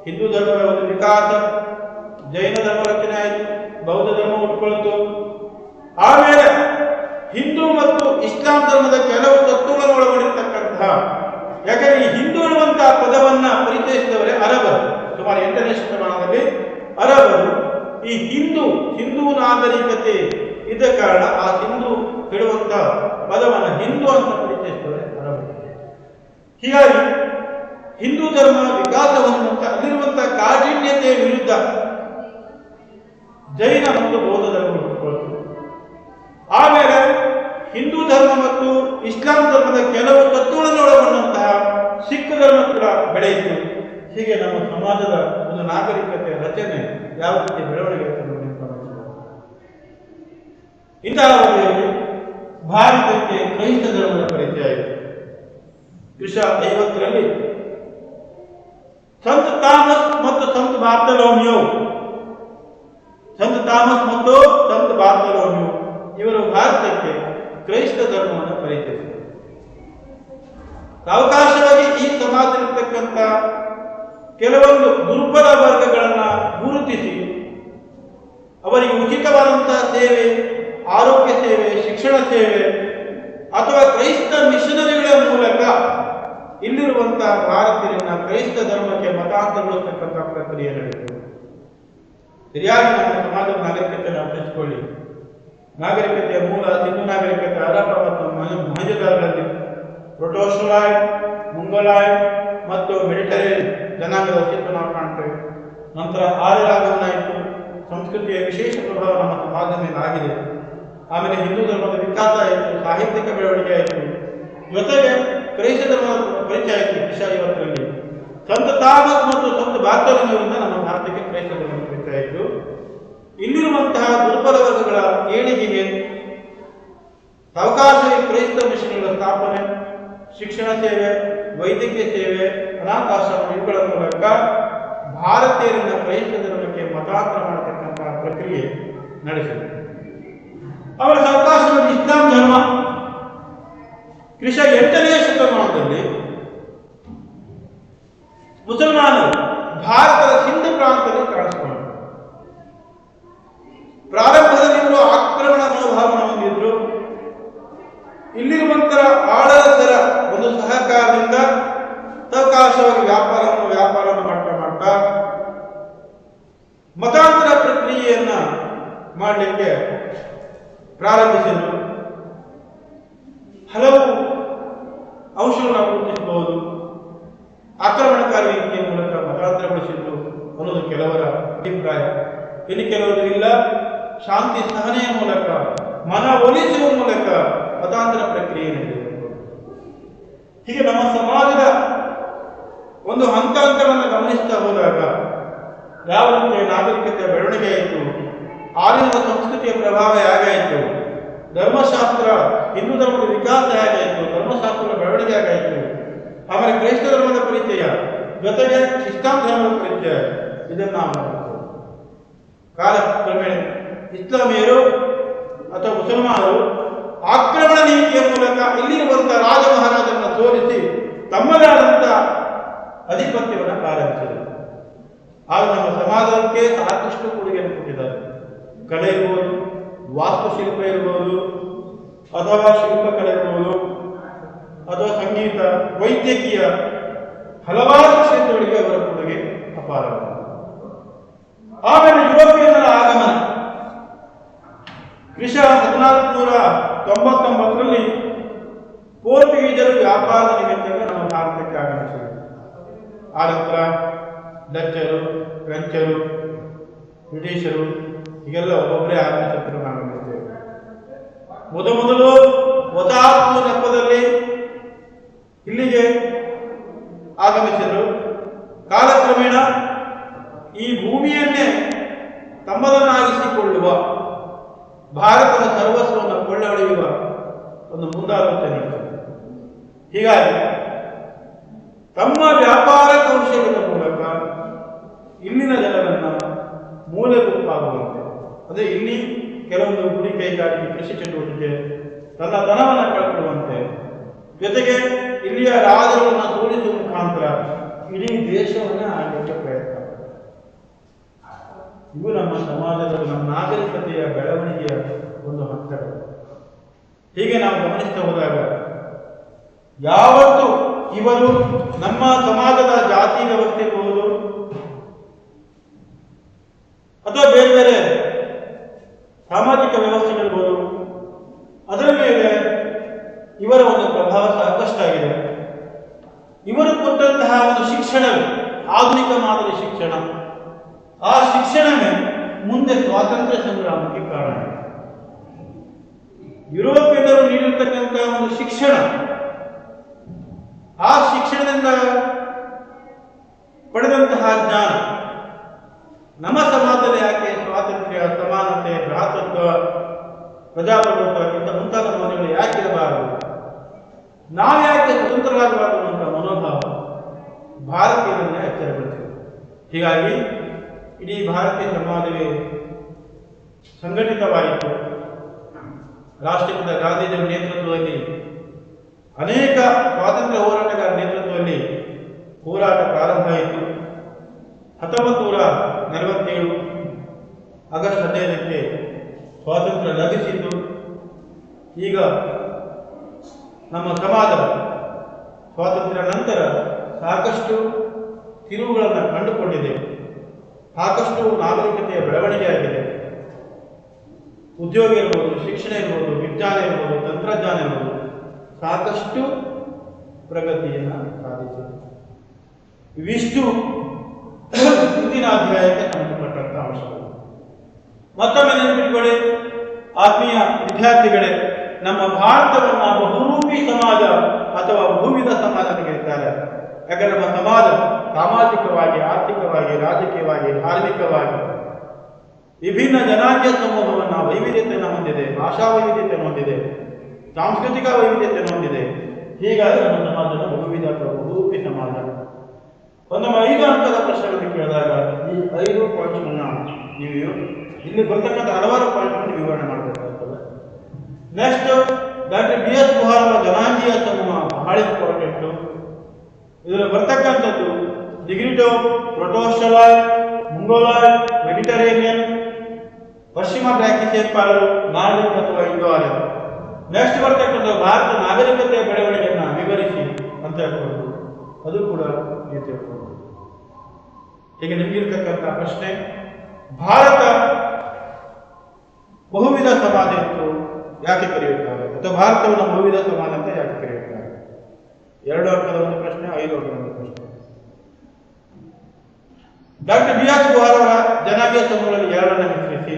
ಹಿಂದೂ ಧರ್ಮದ ಒಂದು ವಿಕಾಸ, ಜೈನ ಧರ್ಮ ರಚನೆ ಆಯಿತು, ಬೌದ್ಧ ಧರ್ಮ ಉಟ್ಕೊಳ್ತು. ಆಮೇಲೆ ಹಿಂದೂ ಮತ್ತು ಇಸ್ಲಾಂ ಧರ್ಮದ ಕೆಲವು ತತ್ವಗಳನ್ನು ಒಳಗೊಂಡಿರ್ತಕ್ಕಂತಹ, ಯಾಕಂದ್ರೆ ಈ ಹಿಂದೂ ಅನ್ನುವಂತಹ ಪದವನ್ನ ಪರಿಚಯಿಸಿದವರೇ ಅರಬರು. ಸುಮಾರು 8ನೇ ಶತಮಾನದಲ್ಲಿ ಅರಬರು ಈ ಹಿಂದೂ ನಾಗರಿಕತೆ ಇದ್ದ ಕಾರಣ ಆ ಹಿಂದೂ ಹೇಳುವಂತಹ ಪದವನ್ನ ಹಿಂದೂ ಅಂತ ಪರಿಚಯಿಸಿದವರೇ ಅರಬರು. ಹೀಗಾಗಿ ಹಿಂದೂ ಧರ್ಮ ವಿಕಾಸ ಹೊಂದುವಂತ ಅಲ್ಲಿರುವಂತಹ ಕಾಠಿಣ್ಯತೆಯ ವಿರುದ್ಧ ಜೈನ ಮತ್ತು ಬೌದ್ಧ ಧರ್ಮ ಹುಟ್ಟುಕೊಳ್ತು. ಆಮೇಲೆ ಹಿಂದೂ ಧರ್ಮ ಮತ್ತು ಇಸ್ಲಾಂ ಧರ್ಮದ ಕೆಲವು ತತ್ವಗಳನ್ನು ಒಳಗೊಂಡಂತಹ ಸಿಖ್ ಧರ್ಮ ಕೂಡ ಬೆಳೆಯಿತು. ಹೀಗೆ ನಮ್ಮ ಸಮಾಜದ ಒಂದು ನಾಗರಿಕತೆ ರಚನೆ ಯಾವ ರೀತಿ ಬೆಳವಣಿಗೆ ಇಂತಹ ಅವಧಿಯಲ್ಲಿ ಭಾರತಕ್ಕೆ ಕ್ರೈಸ್ತ ಧರ್ಮದ ಪರಿಚಯ ಆಯಿತು. ಕ್ರಿಶ 50ರಲ್ಲಿ ಸಂತ ಥಾಮಸ್ ಮತ್ತು ಸಂತ ಬಾರ್ತಲೋಮಿಯೋ ಇವರು ಭಾರತಕ್ಕೆ ಕ್ರೈಸ್ತ ಧರ್ಮವನ್ನು ಪರಿಚಯಿಸಿದರು. ಸಾವಕಾಶವಾಗಿ ಈ ಸಮಾಜದಲ್ಲಿರ್ತಕ್ಕಂಥ ಕೆಲವೊಂದು ದುರ್ಬಲ ವರ್ಗಗಳನ್ನು ಗುರುತಿಸಿ ಅವರಿಗೆ ಉಚಿತವಾದಂತಹ ಸೇವೆ, ಆರೋಗ್ಯ ಸೇವೆ, ಶಿಕ್ಷಣ ಸೇವೆ ಅಥವಾ ಕ್ರೈಸ್ತ ಮಿಷನರಿಗಳ ಮೂಲಕ ಇಲ್ಲಿರುವಂತಹ ಭಾರತೀಯರನ್ನ ಕ್ರೈಸ್ತ ಧರ್ಮಕ್ಕೆ ಮತಾಂತರಗೊಳಿಸತಕ್ಕಂಥ ಪ್ರಕ್ರಿಯೆ ನಡೆಯಿತು. ಸರಿಯಾಗಿ ನಮ್ಮ ಸಮಾಜದ ನಾಗರಿಕತೆಯನ್ನು ಅರ್ಥೈಸಿಕೊಳ್ಳಿ. ನಾಗರಿಕತೆಯ ಮೂಲ ಸಿಂಧು ನಾಗರಿಕತೆ ಹರಪ್ಪ ಮತ್ತು ಮೊಹೆಂಜೊದಾರೊಗಳಲ್ಲಿ ಪ್ರೊಟೋಸೊಲಾಯ್ಡ್, ಮುಂಗೊಲಾಯ್ಡ್ ಮತ್ತು ಮೆಡಿಟರೇನಿಯನ್ ಜನಾಂಗದ ಅಸ್ತಿತ್ವ ನಾವು ಕಾಣ್ತೇವೆ. ನಂತರ ಆರ್ಯರ ಆಗಮನ ಆಯಿತು, ಸಂಸ್ಕೃತಿಯ ವಿಶೇಷ ಪ್ರಭಾವ ನಮ್ಮ ಸಮಾಜದ ಮೇಲೆ ಆಗಿದೆ. ಆಮೇಲೆ ಹಿಂದೂ ಧರ್ಮದ ವಿಕಾಸ ಆಯಿತು, ಸಾಹಿತ್ಯಿಕ ಬೆಳವಣಿಗೆ ಆಯಿತು, ಜೊತೆಗೆ ಕ್ರೈಸ್ತ ಧರ್ಮದ ಪರಿಚಯ ಆಯಿತು. ಕ್ರಿಶ 50ರಲ್ಲಿ ಸಂತ ಥಾಮಸ್ ಮತ್ತು ಸಂತ ಬಾರ್ತಲೋಮಿಯವರಿಂದ ನಮ್ಮ ಭಾರತಕ್ಕೆ ಕ್ರೈಸ್ತ ಧರ್ಮದ ಪರಿಚಯ ಆಯಿತು. ಇಲ್ಲಿರುವಂತಹ ದುರ್ಬಲ ವರ್ಗಗಳ ಏಳಿಗೆಗೆ ಸಾವಕಾಶವಾಗಿ ಕ್ರೈಸ್ತ ಮಿಷನ್ಗಳ ಸ್ಥಾಪನೆ, ಶಿಕ್ಷಣ ಸೇವೆ, ವೈದ್ಯಕೀಯ ಸೇವೆ, ಅನಾಥಾಶ್ರಮ ಇವುಗಳ ಮೂಲಕ ಭಾರತೀಯರನ್ನ ಕ್ರೈಸ್ತ ಧರ್ಮಕ್ಕೆ ಮತಾಂತರ ಮಾಡತಕ್ಕಂತಹ ಪ್ರಕ್ರಿಯೆ ನಡೆಸಿದೆ. ಅವರ ಸಾವಕಾಶವಾಗಿ ಇಸ್ಲಾಂ ಧರ್ಮ ಕ್ರಿಶ 8ನೇ ಶತಮಾನದಲ್ಲಿ ಮುಸಲ್ಮಾನರು ಭಾರತದ ಸಿಂಧ್ ಪ್ರಾಂತದಲ್ಲಿ ಕಾಣಿಸಿಕೊಂಡರು. ಪ್ರಾರಂಭದಲ್ಲಿ ಇವರು ಆಕ್ರಮಣ ಮನೋಭಾವನೆ ಹೊಂದಿದ್ರು. ಇಲ್ಲಿರುವಂತಹ ಆಡಳಿತರ ಒಂದು ಸಹಕಾರದಿಂದ ಸಾವಕಾಶವಾಗಿ ವ್ಯಾಪಾರವನ್ನು ಮಾಡ್ತಾ ಮತಾಂತರ ಪ್ರಕ್ರಿಯೆಯನ್ನ ಮಾಡಲಿಕ್ಕೆ ಪ್ರಾರಂಭಿಸಿದರು. ಹಲವು ಅಂಶಗಳನ್ನು ಗುರುತಿಸಬಹುದು. ಆಕ್ರಮಣಕಾರಿ ರೀತಿಯ ಮೂಲಕ ಮತಾಂತರಗೊಳಿಸಿದ್ರು ಅನ್ನೋದು ಕೆಲವರ ಅಭಿಪ್ರಾಯ. ಇನ್ನು ಕೆಲವರು ಇಲ್ಲ, ಶಾಂತಿ ಸಹನೆಯ ಮೂಲಕ, ಮನ ಒಲಿಸುವ ಮೂಲಕ ಮತಾಂತರ ಪ್ರಕ್ರಿಯೆ ನಡೆಯಬೇಕು. ಹೀಗೆ ನಮ್ಮ ಸಮಾಜದ ಒಂದು ಹಂತವನ್ನು ಗಮನಿಸ್ತಾ ಹೋದಾಗ ಯಾವ ರೀತಿಯ ನಾಗರಿಕತೆಯ ಬೆಳವಣಿಗೆ ಆಯಿತು, ಆರ್ಯರ ಸಂಸ್ಕೃತಿಯ ಪ್ರಭಾವ ಹೇಗಾಯಿತು, ಧರ್ಮಶಾಸ್ತ್ರ ಹಿಂದೂ ಧರ್ಮದ ವಿಕಾಸ ಹೇಗಾಯಿತು, ಧರ್ಮಶಾಸ್ತ್ರದ ಬೆಳವಣಿಗೆ ಹೇಗಾಯಿತು, ಆಮೇಲೆ ಕ್ರೈಸ್ತ ಧರ್ಮದ ಪರಿಚಯ, ಜೊತೆಗೆ ಇಸ್ಲಾಂ ಧರ್ಮದ ಪರಿಚಯ, ಇದನ್ನು ನಾವು ಕಾಲಕ್ರಮೇಣ ಇಸ್ಲಾಮಿಯರು ಅಥವಾ ಮುಸಲ್ಮಾನರು ಆಕ್ರಮಣ ನೀತಿಯ ಮೂಲಕ ಇಲ್ಲಿರುವಂತಹ ರಾಜ ಮಹಾರಾಜರನ್ನು ಸೋಲಿಸಿ ತಮ್ಮದೇ ಆದಂತಹ ಅಧಿಪತ್ಯವನ್ನು ಪ್ರಾರಂಭಿಸಿದರು. ಆಗ ನಮ್ಮ ಸಮಾಜಕ್ಕೆ ಸಾಕಷ್ಟು ಕೊಡುಗೆಯನ್ನು ಕೊಟ್ಟಿದ್ದಾರೆ. ಕಲೆ ಇರ್ಬೋದು, ವಾಸ್ತುಶಿಲ್ಪ ಇರ್ಬೋದು, ಅಥವಾ ಶಿಲ್ಪಕಲೆ ಇರ್ಬೋದು, ಅಥವಾ ಸಂಗೀತ, ವೈದ್ಯಕೀಯ ಹಲವಾರು ಕ್ಷೇತ್ರಗಳಿಗೆ ಅವರ ಕೊಡುಗೆ ಅಪಾರವಾಗಿದೆ. ಆಮೇಲೆ ಯುರೋಪಿಯನ್ನರ ಆಗಮನ ಕ್ರಿಶ 1499ರಲ್ಲಿ ಪೋರ್ಚುಗೀಸರು ವ್ಯಾಪಾರದ ನಿಮಿತ್ತಕ್ಕೆ ನಮ್ಮ ಭಾರತಕ್ಕೆ ಆಗಮಿಸಿದರು. ಆನಂತರ ಡಚ್ಚರು, ಫ್ರೆಂಚರು, ಬ್ರಿಟಿಷರು ಹೀಗೆಲ್ಲ ಒಬ್ಬೊಬ್ಬರೇ ಆಗಮಿಸುತ್ತಿರುವ ನಾವು ಗಮನಿಸ್ತೇವೆ. ಮೊದಲು ವತಾತ್ಮ ನೆಪದಲ್ಲಿ ಇಲ್ಲಿಗೆ ಆಗಮಿಸಿದರು. ಕಾಲಕ್ರಮೇಣ ಈ ಭೂಮಿಯನ್ನೇ ತಮ್ಮದನ್ನಾಗಿಸಿಕೊಳ್ಳುವ, ಭಾರತದ ಸರ್ವಸ್ವವನ್ನು ಕೊಳ್ಳೊಡೆಯುವ ಒಂದು ಮುಂದಾಲೋಚನೆ ಇತ್ತು. ಹೀಗಾಗಿ ತಮ್ಮ ವ್ಯಾಪಾರ ಕೌಶಲ್ಯದ ಮೂಲಕ ಇಲ್ಲಿನ ಜನರನ್ನು ಮೂಲೆ ಗುಂಪಾಗುವಂತೆ, ಅಂದರೆ ಇಲ್ಲಿ ಕೆಲವೊಂದು ಗುಡಿ ಕೈಗಾರಿಕೆ, ಕೃಷಿ ಚಟುವಟಿಕೆ, ತನ್ನ ಧನವನ್ನು ಕಳ್ಕೊಳ್ಳುವಂತೆ, ಜೊತೆಗೆ ಇಲ್ಲಿಯ ರಾಜರನ್ನು ಸೋಲಿಸುವ ಮುಖಾಂತರ ಇಡೀ ದೇಶವನ್ನೇ ಆಡಲಿಕ್ಕೆ ಪ್ರಯತ್ನ. ಇವು ನಮ್ಮ ಸಮಾಜದ, ನಮ್ಮ ನಾಗರಿಕತೆಯ ಬೆಳವಣಿಗೆಯ ಒಂದು ಹಂತಗಳು. ಹೀಗೆ ನಾವು ಗಮನಿಸ್ತಾ ಹೋದಾಗ ಯಾವತ್ತು ಇವರು ನಮ್ಮ ಸಮಾಜದ ಜಾತಿ ವ್ಯವಸ್ಥೆ ಇರಬಹುದು ಅಥವಾ ಬೇರೆ ಬೇರೆ ಸಾಮಾಜಿಕ ವ್ಯವಸ್ಥೆಗಳಿರ್ಬೋದು, ಅದರ ಮೇಲೆ ಇವರ ಒಂದು ಪ್ರಭಾವ ಸಾಕಷ್ಟಾಗಿದೆ. ಇವರು ಕೊಟ್ಟಂತಹ ಒಂದು ಶಿಕ್ಷಣ, ಆಧುನಿಕ ಮಾದರಿ ಶಿಕ್ಷಣ, ಆ ಶಿಕ್ಷಣವೇ ಮುಂದೆ ಸ್ವಾತಂತ್ರ್ಯ ಸಂಗ್ರಾಮಕ್ಕೆ ಕಾರಣ. ಯುರೋಪಿಯನ್ನರು ನೀಡಿರ್ತಕ್ಕಂತಹ ಒಂದು ಶಿಕ್ಷಣ, ಆ ಶಿಕ್ಷಣದಿಂದ ಪಡೆದಂತಹ ಜ್ಞಾನ ನಮ್ಮ ಸಮಾಜದಲ್ಲಿ ಯಾಕೆ ಸ್ವಾತಂತ್ರ್ಯ, ಸಮಾನತೆ, ಭ್ರಾತೃತ್ವ, ಪ್ರಜಾಪ್ರಭುತ್ವ ಇಂಥ ಮುಂತಾದ ಮೌಲ್ಯಗಳು ಯಾಕೆ ಇರಬಾರದು, ನಾವು ಯಾಕೆ ಸ್ವತಂತ್ರರಾಗಬಾರದು ಅನ್ನುವಂಥ ಮನೋಭಾವ ಭಾರತೀಯರನ್ನೇ ಎಚ್ಚರಗೊಳಿಸಿದೆ. ಹೀಗಾಗಿ ಇಡೀ ಭಾರತೀಯ ಸಮಾಜವೇ ಸಂಘಟಿತವಾಯಿತು. ರಾಷ್ಟ್ರಪಿತ ಗಾಂಧೀಜಿಯವರ ನೇತೃತ್ವದಲ್ಲಿ ಅನೇಕ ಸ್ವಾತಂತ್ರ್ಯ ಹೋರಾಟಗಾರರ ನೇತೃತ್ವದಲ್ಲಿ ಹೋರಾಟ ಪ್ರಾರಂಭ ಆಯಿತು. 1947 ಆಗಸ್ಟ್ 15ಕ್ಕೆ ಸ್ವಾತಂತ್ರ್ಯ ಲಭಿಸಿದ್ದು. ಈಗ ನಮ್ಮ ಸಮಾಜ ಸ್ವಾತಂತ್ರ್ಯ ನಂತರ ಸಾಕಷ್ಟು ತಿರುವುಗಳನ್ನು ಕಂಡುಕೊಂಡಿದೆ, ಸಾಕಷ್ಟು ನಾಗರಿಕತೆಯ ಬೆಳವಣಿಗೆ ಆಗಿದೆ. ಉದ್ಯೋಗ ಇರ್ಬೋದು, ಶಿಕ್ಷಣ ಇರ್ಬೋದು, ವಿಜ್ಞಾನ ಇರ್ಬೋದು, ತಂತ್ರಜ್ಞಾನ ಇರ್ಬೋದು, ಸಾಕಷ್ಟು ಪ್ರಗತಿಯನ್ನು ಸಾಧಿಸಿದೆ. ಇವಿಷ್ಟು ಇಂದಿನ ಅಧ್ಯಾಯಕ್ಕೆ ಸಂಬಂಧಪಟ್ಟಂತ ಅಂಶಗಳು. ಮತ್ತೊಮ್ಮೆ ನೆನಪಿಟ್ಕೊಳ್ಳಿ ಆತ್ಮೀಯ ವಿದ್ಯಾರ್ಥಿಗಳೇ, ನಮ್ಮ ಭಾರತವನ್ನು ಬಹುರೂಪಿ ಸಮಾಜ ಅಥವಾ ಬಹುವಿಧ ಸಮಾಜ ಅಂತ ಕರೀತಾರೆ. ಯಾಕಂದ್ರೆ ನಮ್ಮ ಸಮಾಜ ಸಾಮಾಜಿಕವಾಗಿ, ಆರ್ಥಿಕವಾಗಿ, ರಾಜಕೀಯವಾಗಿ, ಧಾರ್ಮಿಕವಾಗಿ ವಿಭಿನ್ನ ಜನಾಂಗೀಯ ಸಮೂಹವನ್ನು ವೈವಿಧ್ಯತೆಯನ್ನು ಹೊಂದಿದೆ, ಭಾಷಾ ವೈವಿಧ್ಯತೆಯನ್ನು ಹೊಂದಿದೆ, ಸಾಂಸ್ಕೃತಿಕ ವೈವಿಧ್ಯತೆಯನ್ನು ಹೊಂದಿದೆ. ಹೀಗಾಗಿ ನಮ್ಮ ಸಮಾಜದ ಬಹುವಿಧ ಅಥವಾ ಬಹುರೂಪಿ ಸಮಾಜ. ಒಂದು 5 ಅಂಕದ ಪ್ರಶ್ನೆಗಳನ್ನು ಕೇಳಿದಾಗ ಈ 5 ಪಾಯಿಂಟ್ಗಳನ್ನ ನೀವು ಇಲ್ಲಿ ಬರ್ತಕ್ಕಂಥ ಹಲವಾರು ಪಾಯಿಂಟ್ಗಳನ್ನು ವಿವರಣೆ ಮಾಡಬೇಕಾಗ್ತದೆ. ನೆಕ್ಸ್ಟ್, ಡಾಕ್ಟರ್ BS ಗುಹಾರ್ ಅವರ ಜನಾಂಗೀಯ ಸಮೂಹ ಬಹಳ ಇಂಪಾರ್ಟೆಂಟು. ಇದರಲ್ಲಿ ಬರ್ತಕ್ಕಂಥದ್ದು ನಿಗ್ರಿಟೋ, ಪ್ರೊಟೋಸ್ಟಲಾಯ್, ಮುಂಗೋಲಾಯ್, ಮೆಡಿಟರೇನಿಯನ್, ಪಶ್ಚಿಮ ಬ್ರಾಕಿಸೇಫಾಲರು, ನಾರ್ಡಿಕ್ ಅಥವಾ ಇಂಡೋ ಆರ್ಯನ್. ನೆಕ್ಸ್ಟ್ ಬರ್ತಕ್ಕಂಥ ಭಾರತ ನಾಗರಿಕತೆಯ ಬೆಳವಣಿಗೆಯನ್ನು ವಿವರಿಸಿ ಅಂತ ಹೇಳ್ಕೊಂಡು ಅದು ಕೂಡ ನೀವು ತಿಳ್ಕೊಂಡು. ಹೀಗೆ ನಿಮಗಿರ್ತಕ್ಕಂಥ ಪ್ರಶ್ನೆ, ಭಾರತ ಬಹುವಿಧ ಸಮಾಜ ಎಂದು ಯಾಕೆ ಕರೆಯುತ್ತಾರೆ ಅಥವಾ ಭಾರತವನ್ನು ಬಹುವಿಧ ಸಮಾಜ ಅಂತ ಯಾಕೆ ಕರೆಯುತ್ತಾರೆ? 2 ಅಂಕದ ಒಂದು ಪ್ರಶ್ನೆ, 5 ಅಂಕದ ಒಂದು ಪ್ರಶ್ನೆ. ಡಾಕ್ಟರ್ BS ಗುಹಾರ್ ಅವರ ಜನಾಂಗೀಯ ಸಮೂಹಗಳಲ್ಲಿ 2 ಹೆಸರಿಸಿ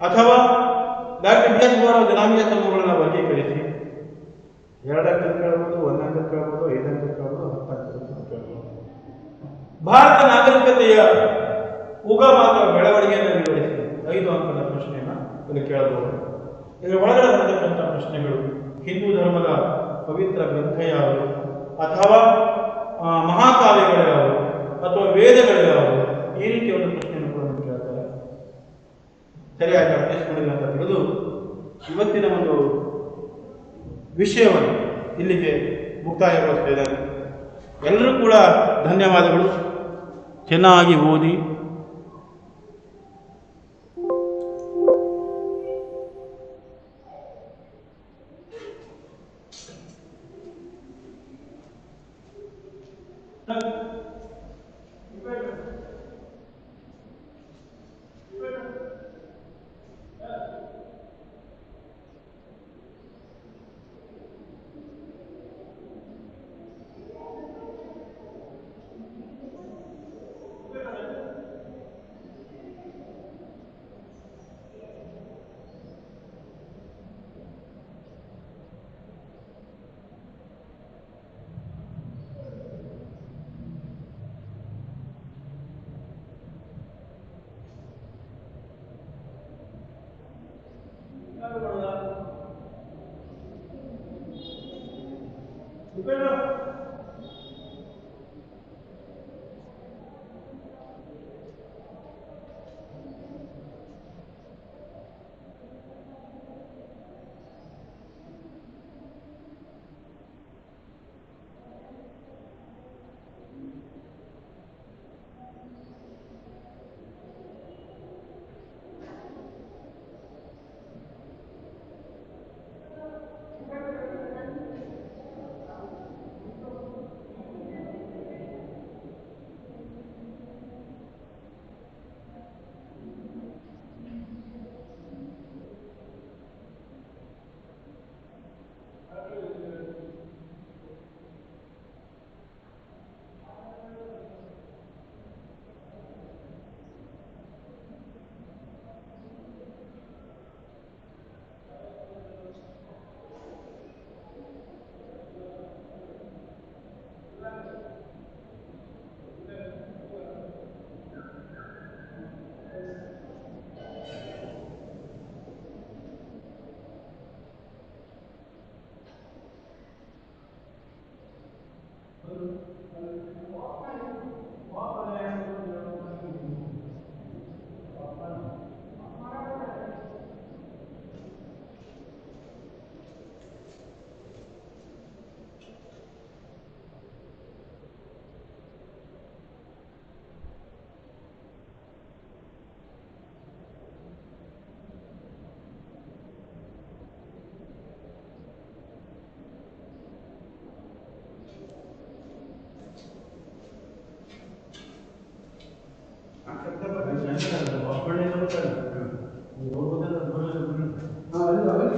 ಅಥವಾ ಡಾಕ್ಟರ್ BS ಗುಹಾರ್ ಅವರ ಜನಾಂಗೀಯ ಸಮೂಹಗಳನ್ನು ವರ್ಗೀಕರಿಸಿ. 2 ಅಂಕ ಕೇಳಬಹುದು, 1 ಅಂಕ ಕೇಳಬಹುದು, 5 ಅಂಕ ಕೇಳಬಹುದು, 10 ಅಂಕ ಕೇಳಬಹುದು. ಭಾರತ ನಾಗರಿಕತೆಯ ಉಗಮ ಅಥವಾ ಬೆಳವಣಿಗೆಯನ್ನು ವಿವರಿಸಿ. 5 ಅಂಕದ ಪ್ರಶ್ನೆಯನ್ನು ಇಲ್ಲಿ ಕೇಳಬಹುದು. ಇದರ ಒಳಗಡೆ ಬರತಕ್ಕಂಥ ಪ್ರಶ್ನೆಗಳು ಹಿಂದೂ ಧರ್ಮದ ಪವಿತ್ರ ಗ್ರಂಥ ಯಾವುದು, ಅಥವಾ ಮಹಾಕಾವ್ಯಗಳು ಯಾವುದು, ಅಥವಾ ವೇದಗಳು ಯಾವುದು, ಈ ರೀತಿಯ ಒಂದು ಪ್ರಶ್ನೆಯನ್ನು ಕೂಡ ಕೇಳ್ತಾರೆ. ಸರಿಯಾಗಿ ಅರ್ಥೈಸಿಕೊಂಡಿಲ್ಲ ಅಂತ ತಿಳಿದು ಇವತ್ತಿನ ಒಂದು ವಿಷಯವನ್ನು ಇಲ್ಲಿಗೆ ಮುಕ್ತಾಯಗೊಳಿಸ್ತಾ ಇದ್ದಾರೆ. ಎಲ್ಲರೂ ಕೂಡ ಧನ್ಯವಾದಗಳು. ಚೆನ್ನಾಗಿ ಓದಿ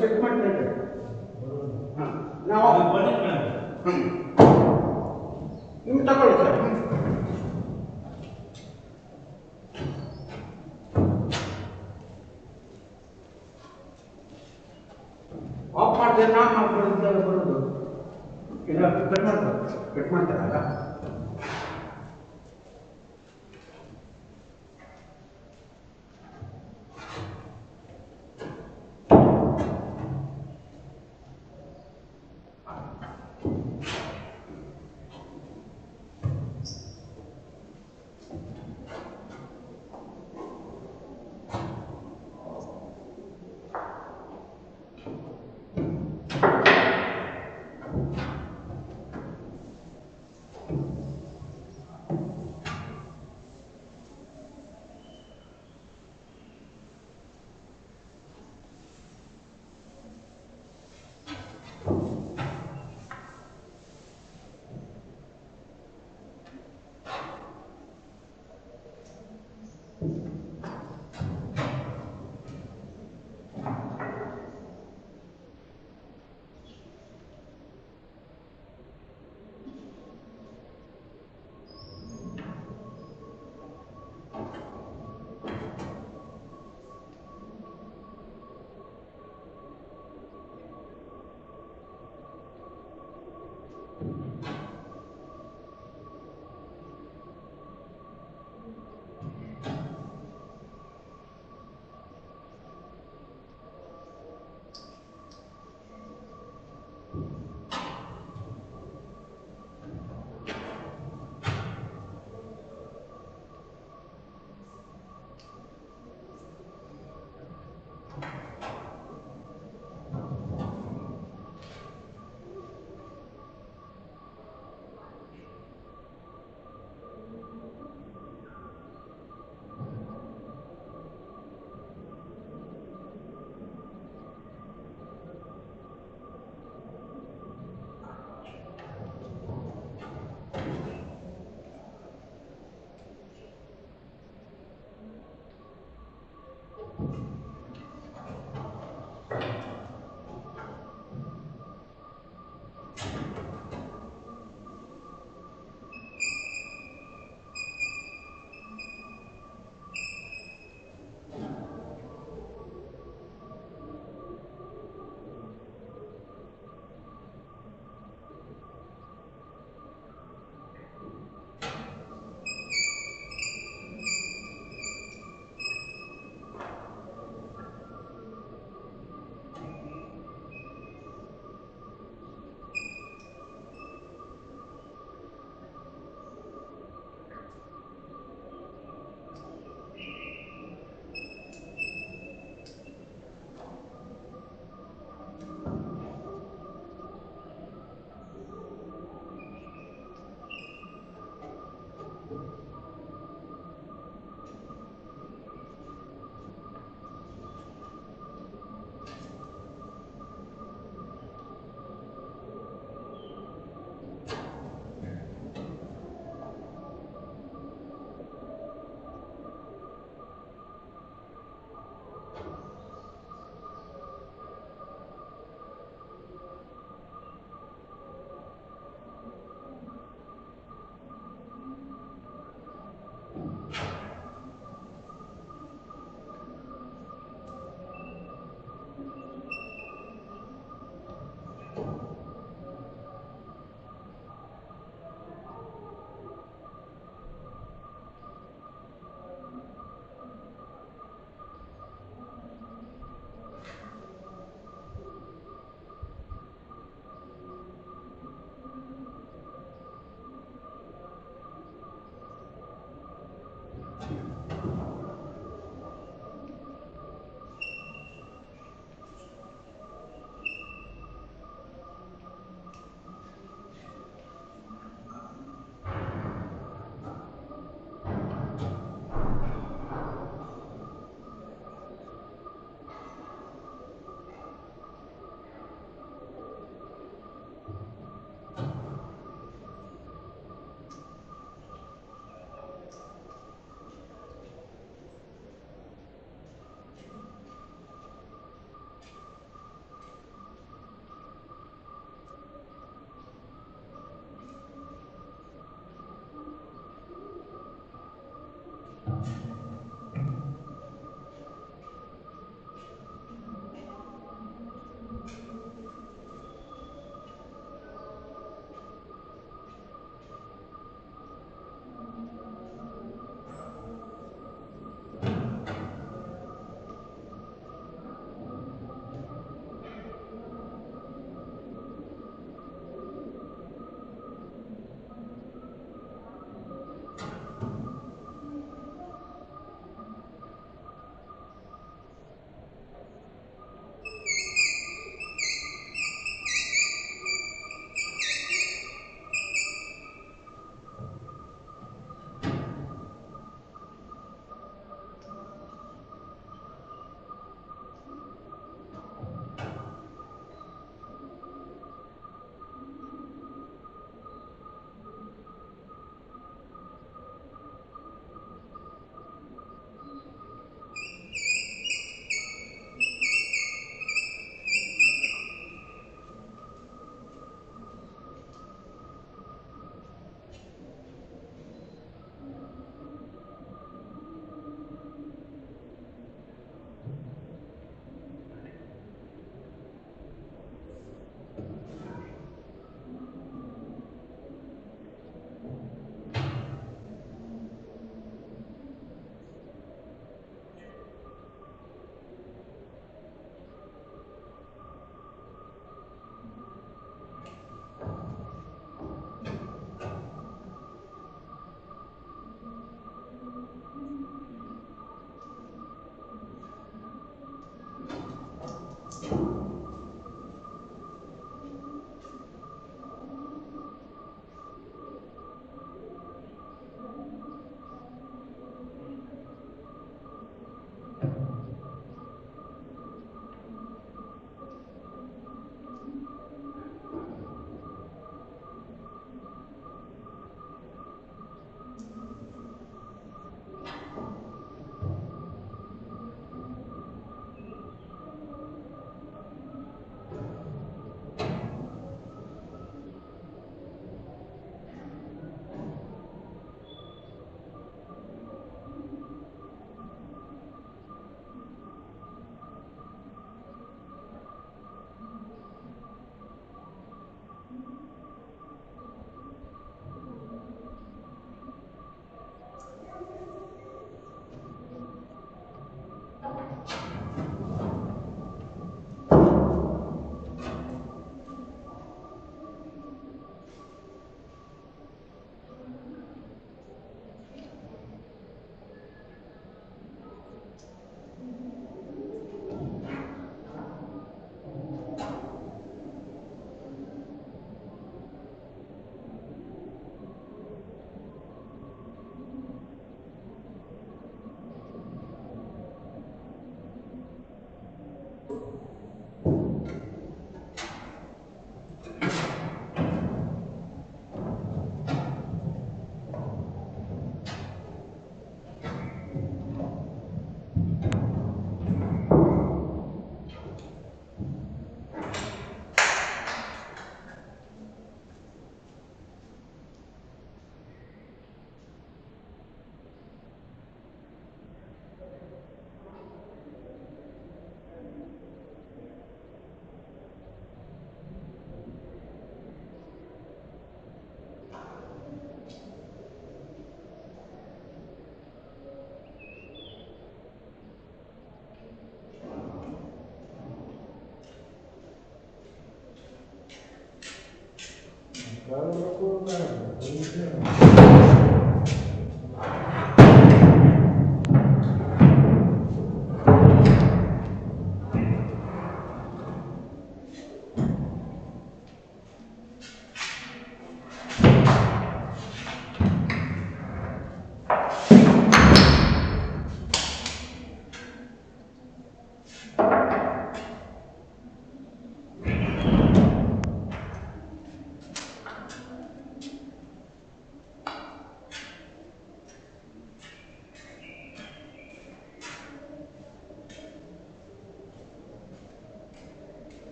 ಚೆಕ್ ಮಾಡ್ತಾ ಇದ್ದೇವೆ. ನಾವು ನಿಮ್ಗೆ ತಗೊಳ್ಳಿ ಸರ್. ಆಫ್ ಮಾಡ್ತೇನೆ, ನಾ ಮಾಡ್ಕೊಳ್ಳೋದು ಬರೋದು ಇಲ್ಲ. ಕಟ್ ಮಾಡ್ತಾರಲ್ಲ.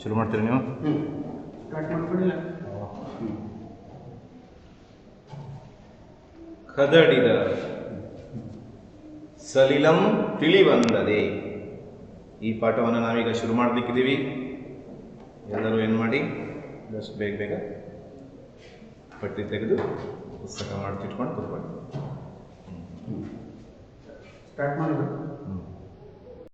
ಶುರು ಮಾಡ್ತೀರಿ ನೀವು? ಸ್ಟಾರ್ಟ್ ಮಾಡ್ಕೊಳ್ಳಿಲ್ಲ. ಕದಡಿದ ಸಲಿಲಂ ತಿಳಿಬಂದದೆ. ಈ ಪಾಠವನ್ನು ನಾವೀಗ ಶುರು ಮಾಡಲಿಕ್ಕಿದ್ದೀವಿ. ಎಲ್ಲರೂ ಏನು ಮಾಡಿ, ಜಸ್ಟ್ ಬೇಗ ಬೇಗ ಪಟ್ಟಿ ತೆಗೆದು ಪುಸ್ತಕ ಮಾಡ್ತಿಟ್ಕೊಂಡು ಕೂತ್ಕೊಳ್ಳಿ. ಸ್ಟಾರ್ಟ್ ಮಾಡಬೇಕು.